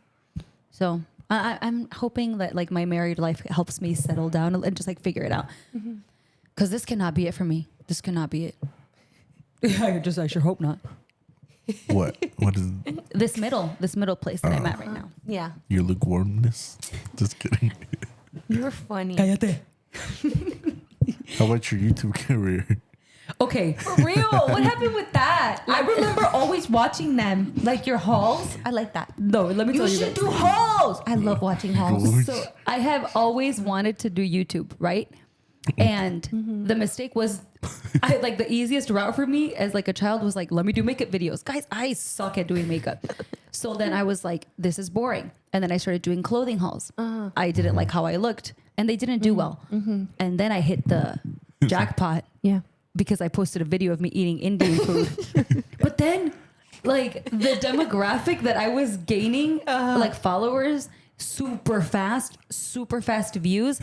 So I'm hoping that like my married life helps me settle down and just like figure it out. Because this cannot be it for me. This cannot be it. I sure hope not. What? What is This middle place that I'm at right now. Yeah. your lukewarmness? Just kidding. You're funny. How about your YouTube career? Okay. For real. What happened with that? I remember always watching them, like your hauls. I like that. No, let me You tell you. should this. do hauls. I love watching hauls. So I have always wanted to do YouTube, right? And the mistake was, the easiest route for me as like a child was like, let me do makeup videos. Guys, I suck at doing makeup. So then I was like, this is boring. And then I started doing clothing hauls. I didn't like how I looked and they didn't do well. And then I hit the jackpot Yeah. because I posted a video of me eating Indian food. But then like the demographic that I was gaining, like followers, super fast views.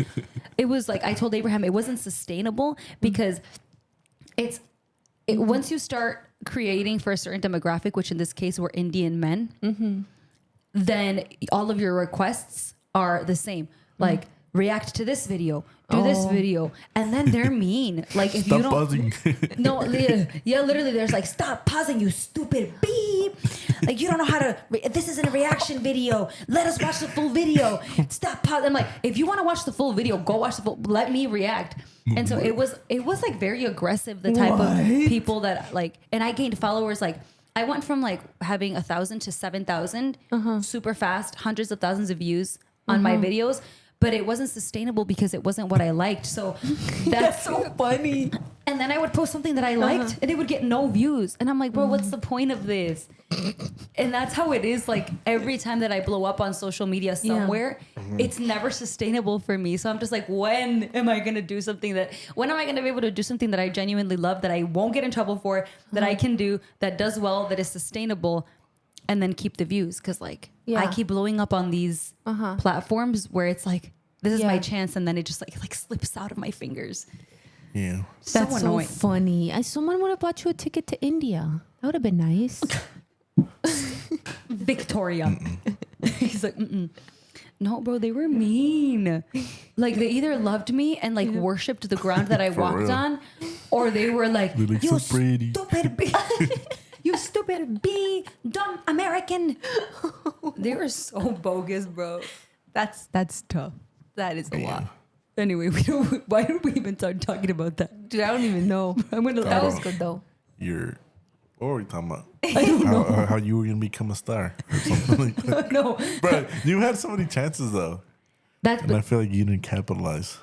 It was like I told Abraham it wasn't sustainable because once you start creating for a certain demographic, which in this case were Indian men, then all of your requests are the same. Like react to this video, do this video, and then they're mean. Like if Stop you don't, buzzing. no, yeah, literally, there's like, stop pausing, you stupid beep. Like, you don't know how to, this isn't a reaction video. Let us watch the full video. Stop pausing. I'm like, if you want to watch the full video, go watch the full, let me react. And so it was like very aggressive, the type of people that like, and I gained followers. Like I went from like having 1,000 to 7,000 super fast, hundreds of thousands of views on my videos, but it wasn't sustainable because it wasn't what I liked. So that's so funny. And then I would post something that I liked and it would get no views. And I'm like, bro, what's the point of this? And that's how it is. Like every time that I blow up on social media somewhere, it's never sustainable for me. So I'm just like, when am I going to do something when am I going to be able to do something that I genuinely love, that I won't get in trouble for, that I can do, that does well, that is sustainable, and then keep the views? Cause like I keep blowing up on these platforms where it's like, this is my chance. And then it just like slips out of my fingers. Yeah. That's so funny. Someone would have bought you a ticket to India. That would have been nice. Victoria. He's like, no, bro, they were mean. Like they either loved me and like worshipped the ground that I walked on, or they were like, you so pretty. Stupid bee. You stupid bee, dumb American. They were so bogus, bro. That's tough. That is a lot. Anyway, why did we even start talking about that? Dude, I don't even know. That was good though. What were we talking about? I don't know. How you were going to become a star or something like that. No. Bro, you had so many chances though. And I feel like you didn't capitalize.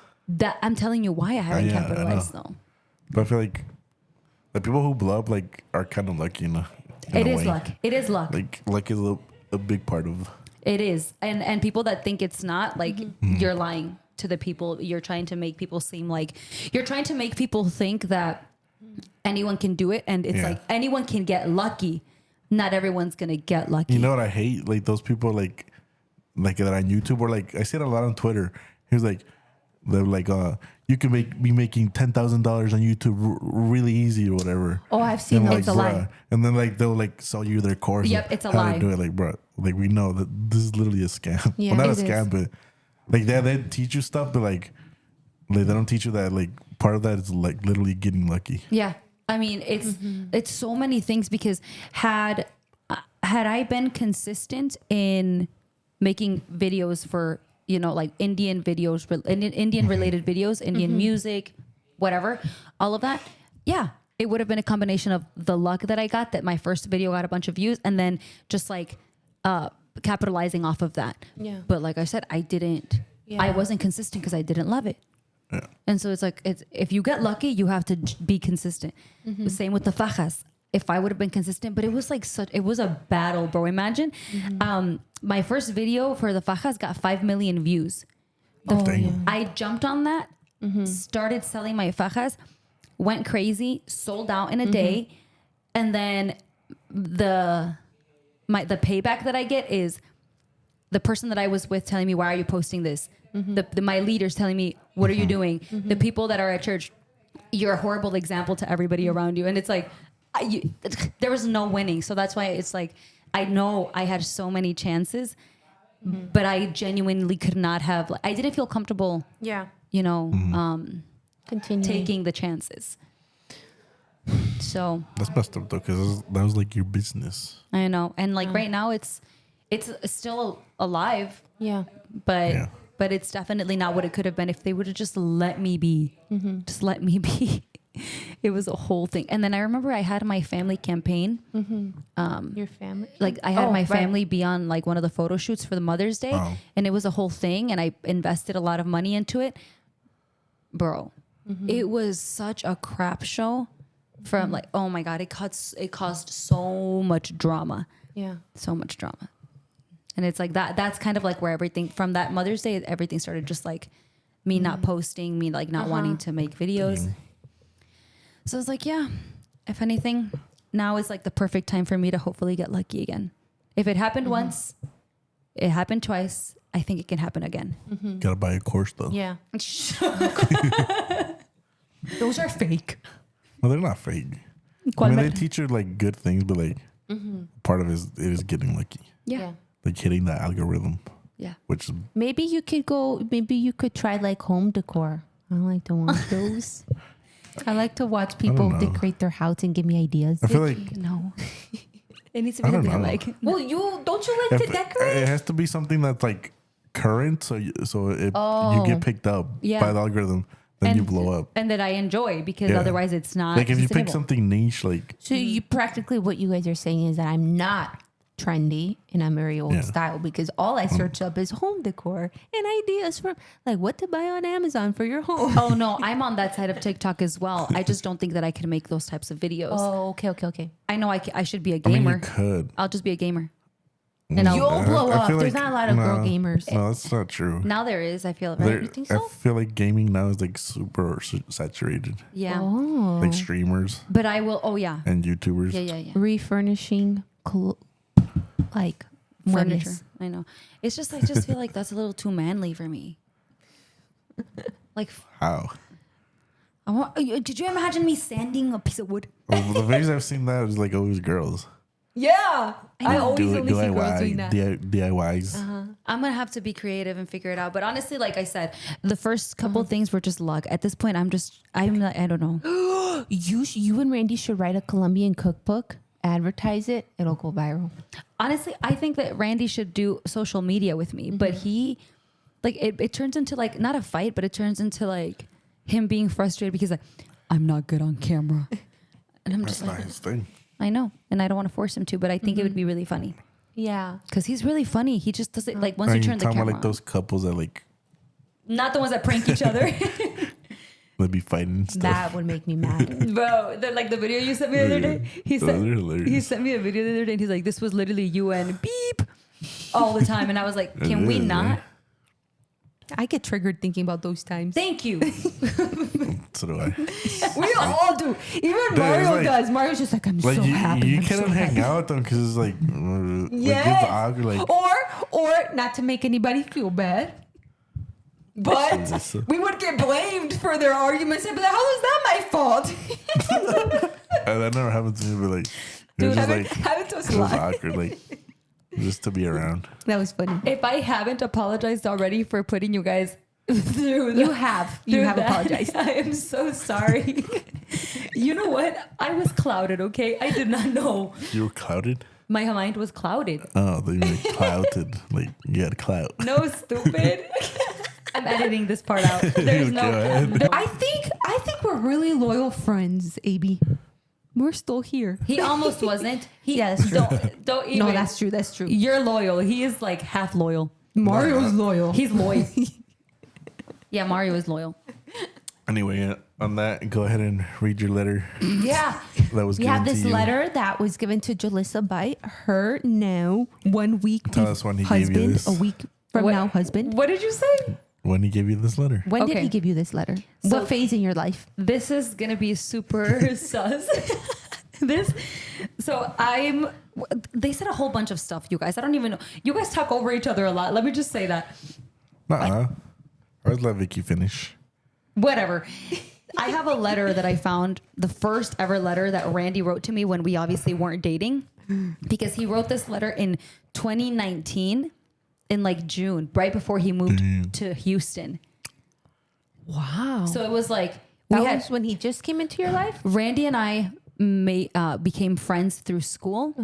I'm telling you why I haven't capitalized though. But I feel like the people who blow up like are kind of lucky, you know. It is luck. It is luck. Like luck is a big part of it. Is. And people that think it's not, like you're lying to the people. You're trying to make people seem like you're trying to make people think that anyone can do it, and it's like anyone can get lucky. Not everyone's gonna get lucky. You know what I hate? Like those people like that on YouTube, or like I see it a lot on Twitter. He was like, they're like, you can be making $10,000 on YouTube really easy or whatever. Oh, I've seen that. It's a lie. And then like they'll like sell you their course. Yep, it's a how lie. to do it, like, bro. Like we know that this is literally a scam. Yeah, well, not a it scam, but like they teach you stuff, but like they don't teach you that like part of that is like literally getting lucky. Yeah. I mean, it's so many things, because had I been consistent in making videos for, you know, like Indian videos, Indian related videos, Indian music, whatever, all of that. Yeah. It would have been a combination of the luck that I got, that my first video got a bunch of views, and then just like capitalizing off of that. Yeah. But like I said, I didn't. Yeah. I wasn't consistent because I didn't love it. Yeah. And so it's like, if you get lucky, you have to be consistent. The same with the fajas. If I would have been consistent, but it was like it was a battle, bro. Imagine, my first video for the fajas got 5 million views. I jumped on that, started selling my fajas, went crazy, sold out in a day. And then the payback that I get is the person that I was with telling me, why are you posting this? My leaders telling me, what are you doing? The people that are at church, you're a horrible example to everybody around you. And it's like, there was no winning. So that's why it's like, I know I had so many chances, but I genuinely could not have, I didn't feel comfortable, you know, taking the chances. So that's messed up though, because that was like your business. I know. And like right now it's still alive. Yeah. But it's definitely not what it could have been if they would have just let me be. Just let me be. It was a whole thing. And then I remember I had my family campaign. Your family? Like I had my family be on like one of the photo shoots for the Mother's Day. And it was a whole thing. And I invested a lot of money into it. Bro, it was such a crap show. From like, oh my God, it caused so much drama. Yeah. So much drama. And it's like that's kind of like where everything from that Mother's Day, everything started, just like me not posting, me like not wanting to make videos. So it's like, yeah, if anything, now is like the perfect time for me to hopefully get lucky again. If it happened once, it happened twice, I think it can happen again. Gotta buy a course though. Yeah. Those are fake. Well, they're not fake. I mean, they teach you like good things, but like part of it is getting lucky. Yeah. Like hitting that algorithm. Yeah. Which is Maybe you could try like home decor. I like to watch those. I like to watch people decorate their house and give me ideas. I feel like no. It needs to be something like. Well, don't you like to decorate? It has to be something that's like current, so if you get picked up by the algorithm, then you blow up. and that I enjoy, because Yeah. otherwise it's not Like if you pick sustainable. something niche, like So you practically what you guys are saying is that I'm not trendy and I'm very old Yeah. style, because all I search up is home decor and ideas for like what to buy on Amazon for your home. Oh no, I'm on that side of TikTok as well. I just don't think that I can make those types of videos. Oh, okay. I know I should be a I mean, gamer. you could. I'll just be a gamer. And You'll I'll, blow I up. feel There's like- not a lot of girl gamers. No, that's not true. now there is, I feel, There- right? You think I so? feel like gaming now is like super saturated. Yeah. Oh, Like streamers But I will, oh yeah. and YouTubers. Yeah. refurnishing like Furniture. muebles. I know. It's just, I just feel like that's a little too manly for me. Like, How? did you imagine me sanding a piece of wood? Well, the videos I've seen that is like always girls. Yeah, I always Do only see girls DIY, doing that. DIYs. I'm gonna have to be creative and figure it out. But honestly, like I said, the first couple things were just luck. At this point, I'm like, I don't know. You and Randy should write a Colombian cookbook, advertise it, it'll go viral. Honestly, I think that Randy should do social media with me, but he, like, it turns into like not a fight, but it turns into like him being frustrated because like I'm not good on camera, and I'm That's just not like, his thing. I know, and I don't want to force him to, but I think it would be really funny Yeah. because he's really funny. He just does it like once Are you you turn the talking camera about like those couples that like on. Not the ones that prank each other. they be fighting and stuff? That would make me mad. Bro, like the video you sent me the other day, he Those are sent hilarious. me a video the other day, and he's like, "This was literally you and beep all the time," and I was like, "Can we is, not?" I get triggered thinking about those times. Thank you. So do I. We all do. Even Mario like- does. Mario's just like, I'm Like so happy. you I'm cannot so hang happy. out with them because it's like, Yes. like it's awkward. Like Or not to make anybody feel bad, but Julissa. we would get blamed for their arguments and be like, how is that my fault? that never happened to me, but like it was just like Happened to us it a was lot. awkward, like just to be around. That was funny. If I haven't apologized already for putting you guys through, You have that, apologized. I am so sorry. You know what? I was clouded. Okay, I did not know. You were clouded. My mind was clouded. Oh, they were like clouded. Like you had clout. No, stupid. I'm editing this part out. There's Go ahead. no. I think we're really loyal friends, AB. We're still here. He almost wasn't. He Yeah, that's true. don't even. No, that's true. That's true. You're loyal. He is like half loyal. Mario's loyal. He's loyal. Yeah, Mario is loyal. Anyway, on that, go ahead and read your letter Yeah. that was We given have this to you. letter that was given to Julissa by her now 1 week Tell us when he gave you husband. this. A week from What- now, husband. What did you say? When he gave you this letter. When did Okay. he give you this letter? So- What phase in your life? This is gonna be super sus. They said a whole bunch of stuff, you guys. I don't even know. You guys talk over each other a lot. Let me just say that. I always let Vicky finish. Whatever. I have a letter that I found, the first ever letter that Randy wrote to me when we obviously weren't dating, because he wrote this letter in 2019 in like June, right before he moved to Houston. Wow. So So it was like that we had was when he just came into your life? Randy and I became friends through school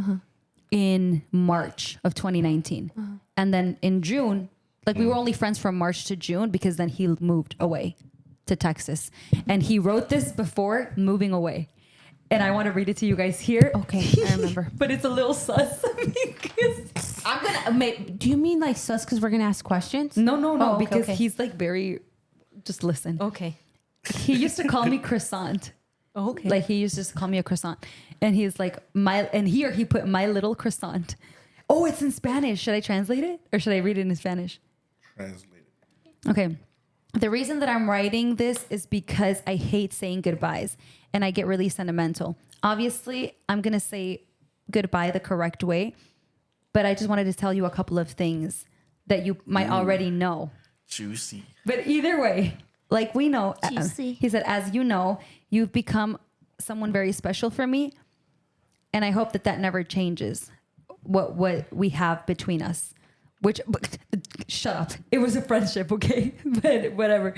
in March of 2019. And then in June, like we were only friends from March to June because then he moved away to Texas. And he wrote this before moving away. And I want to read it to you guys here. Okay, I remember. But it's a little sus. because I'm gonna. Do you mean like sus? Because we're gonna ask questions. no, Oh, okay, because okay. he's like very, just listen. Okay. He used to call me croissant. Okay. Like he used to just call me a croissant. And he's like, and here he put my little croissant. Oh, it's in Spanish. Should I translate it? Or should I read it in Spanish? Translate it. Okay. The reason that I'm writing this is because I hate saying goodbyes and I get really sentimental. Obviously, I'm going to say goodbye the correct way, but I just wanted to tell you a couple of things that you might already know. Juicy. But either way, like we know, Juicy. he said, as you know, you've become someone very special for me. And I hope that that never changes what we have between us. Shut up. It was a friendship, okay? But whatever.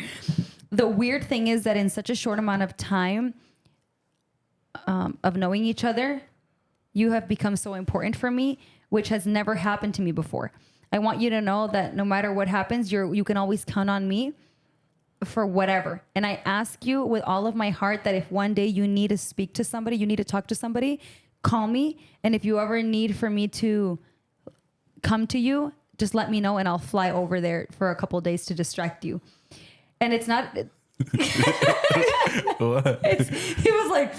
The weird thing is that in such a short amount of time of knowing each other, you have become so important for me, which has never happened to me before. I want you to know that no matter what happens, you can always count on me. for whatever. And I ask you with all of my heart that if one day you need to speak to somebody, you need to talk to somebody, call me. And if you ever need for me to come to you, just let me know and I'll fly over there for a couple of days to distract you. And it's not... What? He was like...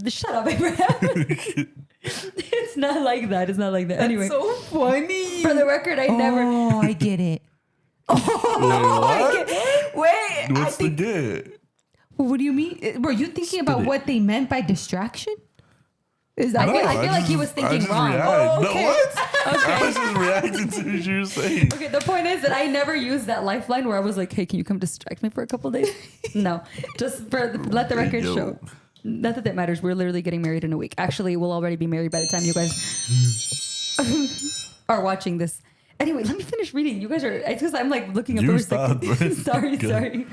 Shut up, Abraham. It's not like that. It's not like that. Anyway, so funny. for the record, I never. Oh, I get it. Wait, What's the get? what do you mean? Were you thinking about what they meant by distraction? Is that I feel like he was thinking wrong. Oh, okay. No, what? I was just reacting to what you were saying. Okay, the point is that I never used that lifeline where I was like, "Hey, can you come distract me for a couple days?" No, just let the record show. Not that matters. We're literally getting married in a week. Actually, we'll already be married by the time you guys are watching this. Anyway, let me finish reading. You guys are. It's because I'm like looking up. You stop. Sorry.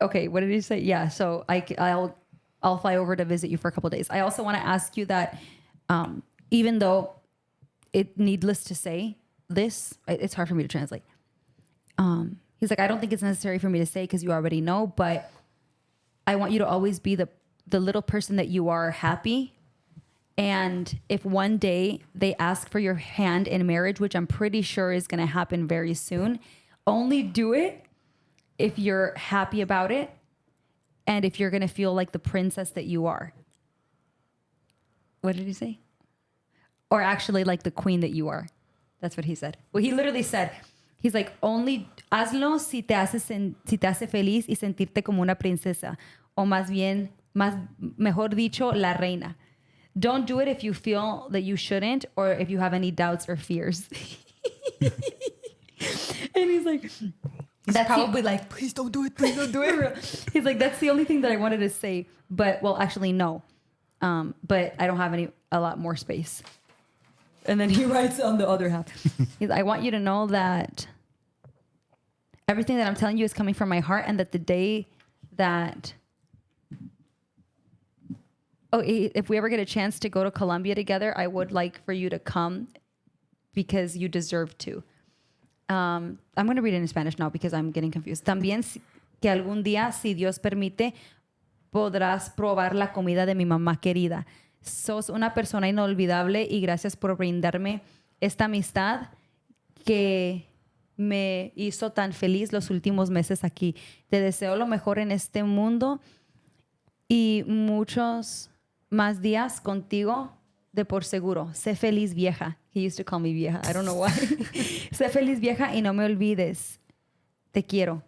Okay, what did he say? Yeah, so I'll fly over to visit you for a couple of days. I also want to ask you that, even though needless to say, it's hard for me to translate. He's like, I don't think it's necessary for me to say because you already know, but I want you to always be the little person that you are, happy. And if one day they ask for your hand in marriage, which I'm pretty sure is going to happen very soon, only do it if you're happy about it and if you're going to feel like the princess that you are. What did he say? Or actually like the queen that you are. That's what he said. Well, he literally said, he's like, only hazlo si te hace feliz y sentirte como una princesa. O más bien, mejor dicho, la reina. Don't do it if you feel that you shouldn't or if you have any doubts or fears. And he's like, that's probably like, please don't do it. Please don't do it. He's like, that's the only thing that I wanted to say. But, well, actually, no. But I don't have a lot more space. And then he writes on the other half. He's like, I want you to know that everything that I'm telling you is coming from my heart and that the day that... if we ever get a chance to go to Colombia together, I would like for you to come because you deserve to. I'm going to read it in Spanish now because I'm getting confused. También que algún día, si Dios permite, podrás probar la comida de mi mamá querida. Sos una persona inolvidable y gracias por brindarme esta amistad que me hizo tan feliz los últimos meses aquí. Te deseo lo mejor en este mundo y muchos más días contigo de por seguro. Sé feliz, vieja. He used to call me vieja. I don't know why. Sé feliz, vieja, y no me olvides. Te quiero.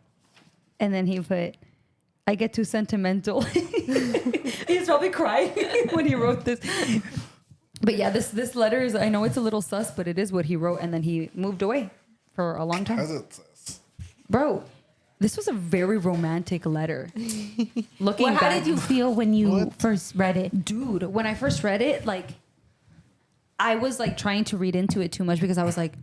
And then he put, I get too sentimental. He's probably crying when he wrote this. But yeah, this letter is, I know it's a little sus, but it is what he wrote. And then he moved away for a long time. How's it sus? Bro, this was a very romantic letter. Looking How back, did you feel when you first read it? dude, when I first read it, like, I was like trying to read into it too much because I was like,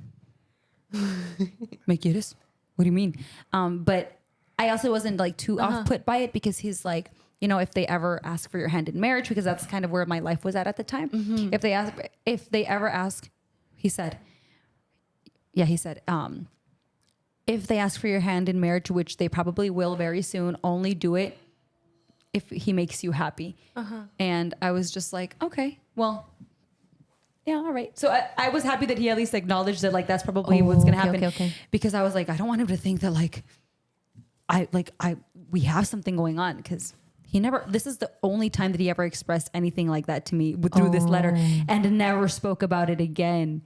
¿me quieres? What do you mean? But I also wasn't like too off put by it because he's like, you know, if they ever ask for your hand in marriage, because that's kind of where my life was at the time. Mm-hmm. If they ever ask, he said, if they ask for your hand in marriage, which they probably will very soon, only do it if he makes you happy. And I was just like, okay, well, yeah, all right. So I was happy that he at least acknowledged that, like, that's probably what's going to happen. Okay. Because I was like, I don't want him to think that, like, we have something going on, because this is the only time that he ever expressed anything like that to me through this letter, and never spoke about it again.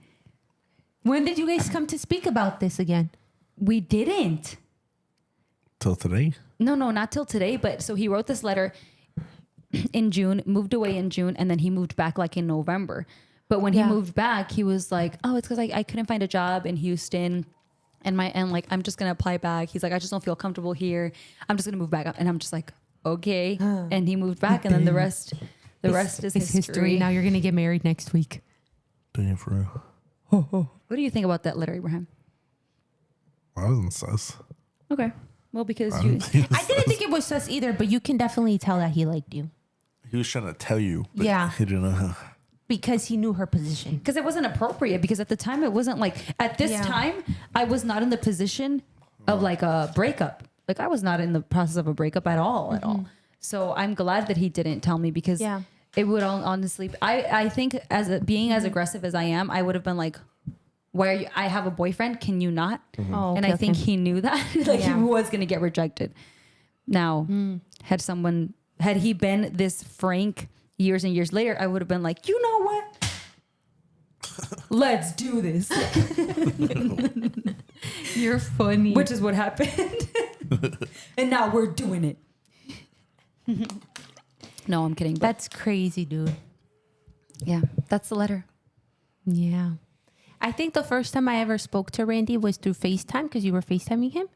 When did you guys come to speak about this again? We didn't. Till today? No, not till today. But so he wrote this letter in June, moved away in June, and then he moved back like in November. But when he moved back, he was like, oh, it's because I couldn't find a job in Houston. And like, I'm just going to apply back. He's like, I just don't feel comfortable here. I'm just going to move back. And I'm just like, okay. And he moved back. And then the rest is history. Now you're going to get married next week. Damn, for real. What do you think about that letter, Abraham? I wasn't sus. Okay. Well, because I didn't think it was sus either, but you can definitely tell that he liked you. He was trying to tell you. But Yeah. He didn't know how. Because he knew her position. Because it wasn't appropriate. Because at the time, it wasn't like, at this time, I was not in the position of like a breakup. Like I was not in the process of a breakup at all. So I'm glad that he didn't tell me because it would honestly, I think being as aggressive as I am, I would have been like, why are you, I have a boyfriend. Can you not? Oh, and I think he knew that like he was going to get rejected. Now, had he been this frank years and years later, I would have been like, you know what? Let's do this. You're funny. Which is what happened. And now we're doing it. No, I'm kidding. But That's crazy, dude. yeah, that's the letter. Yeah. I think the first time I ever spoke to Randy was through FaceTime because you were FaceTiming him.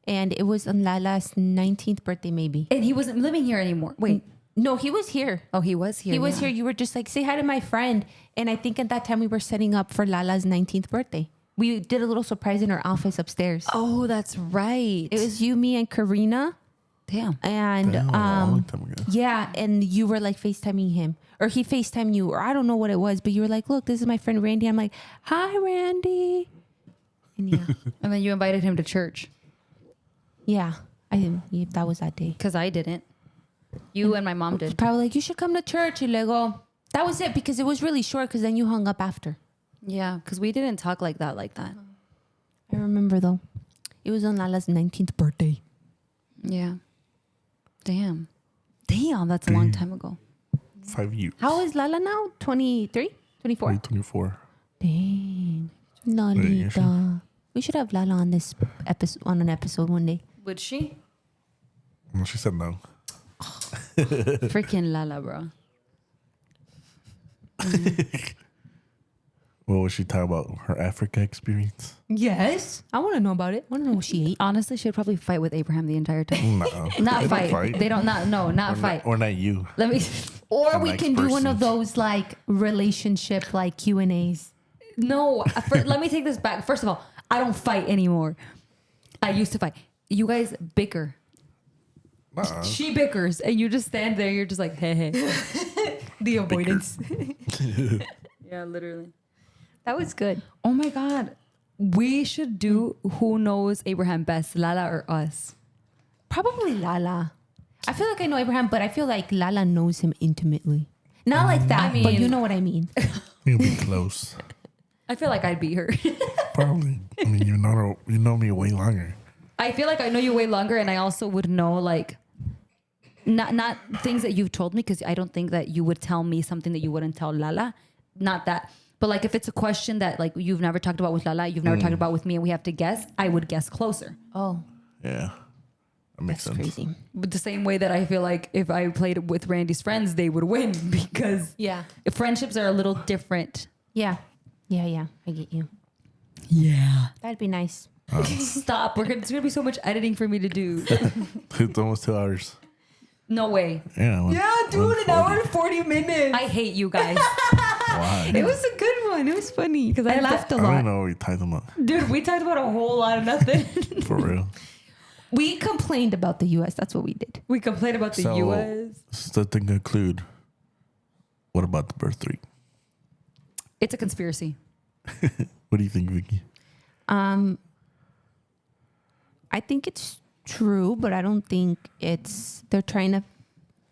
And it was on Lala's 19th birthday, maybe. And he wasn't living here anymore. Wait. No, he was here. Oh, he was here. He was here. You were just like, say hi to my friend. And I think at that time we were setting up for Lala's 19th birthday. We did a little surprise in her office upstairs. Oh, that's right. It was you, me, and Karina. Damn. And Damn, a long time ago. yeah, and you were like FaceTiming him. Or he FaceTimed you, or I don't know what it was, but you were like, look, this is my friend Randy. I'm like, hi, Randy. And yeah. And then you invited him to church. Yeah. I didn't. Yeah, that was that day. Because I didn't. You and my mom did. Probably like, you should come to church. Y luego, that was it because it was really short because then you hung up after. Yeah, because we didn't talk like that. I remember though. It was on Lala's 19th birthday. Yeah. Damn, that's a long time ago. 5 years. How is Lala now? 23? 24? 24. Dang. Lalita. We should have Lala on this episode, on an episode one day. Would she? No, she said no. Freaking Lala, bro. What was she talking about? Her Africa experience? Yes. I want to know about it. I want to know what she ate. Honestly, she'd probably fight with Abraham the entire time. No. Not They don't fight. They don't not fight. Or not you. Let me. Or The we next can do one of person. those like relationship like Q&As. No. Let me take this back. First of all, I don't fight anymore. I used to fight. You guys bicker. She bickers, and you just stand there. You're just like, hey, hey. The avoidance. Yeah, literally. That was good. Oh my God. We should do Who Knows Abraham Best, Lala or us? Probably Lala. I feel like I know Abraham, but I feel like Lala knows him intimately. Not like that, I mean- but you know what I mean. You'll be close. I feel like I'd beat her. Probably. I mean, you know me way longer. I feel like I know you way longer, and I also would know like not things that you've told me, because I don't think that you would tell me something that you wouldn't tell Lala. Not that. But like if it's a question that like you've never talked about with Lala, you've never talked about with me, and we have to guess, I would guess closer. Oh, Yeah. That makes that's sense. crazy. But the same way that I feel like if I played with Randy's friends, they would win, because Yeah. friendships are a little different. Yeah. Yeah. I get you. Yeah. That'd be nice. Stop. It's going to be so much editing for me to do. It's almost 2 hours. No way. Yeah. An hour and 40 minutes. I hate you guys. Why? It was a good one. It was funny because I laughed a I don't lot. know what you talking about. Dude, we talked about a whole lot of nothing. For real. We complained about the U.S. That's what we did. We complained about the U.S. So to conclude, what about the birth rate? It's a conspiracy. What do you think, Vicky? I think it's true, but I don't think they're trying to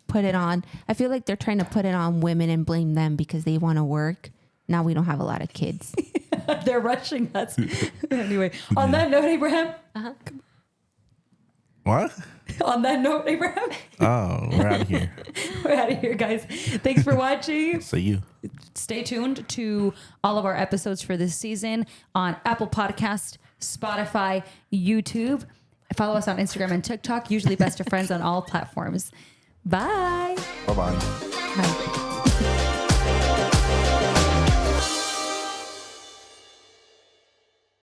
put it on. I feel like they're trying to put it on women and blame them because they want to work. Now we don't have a lot of kids. They're rushing us. Anyway, on that note, Abraham. What? On that note, Abraham. Oh, we're out of here. We're out of here, guys. Thanks for watching. See you. Stay tuned to all of our episodes for this season on Apple Podcast, Spotify, YouTube. Follow us on Instagram and TikTok, usually best of friends on all platforms. Bye. Bye-bye. Bye.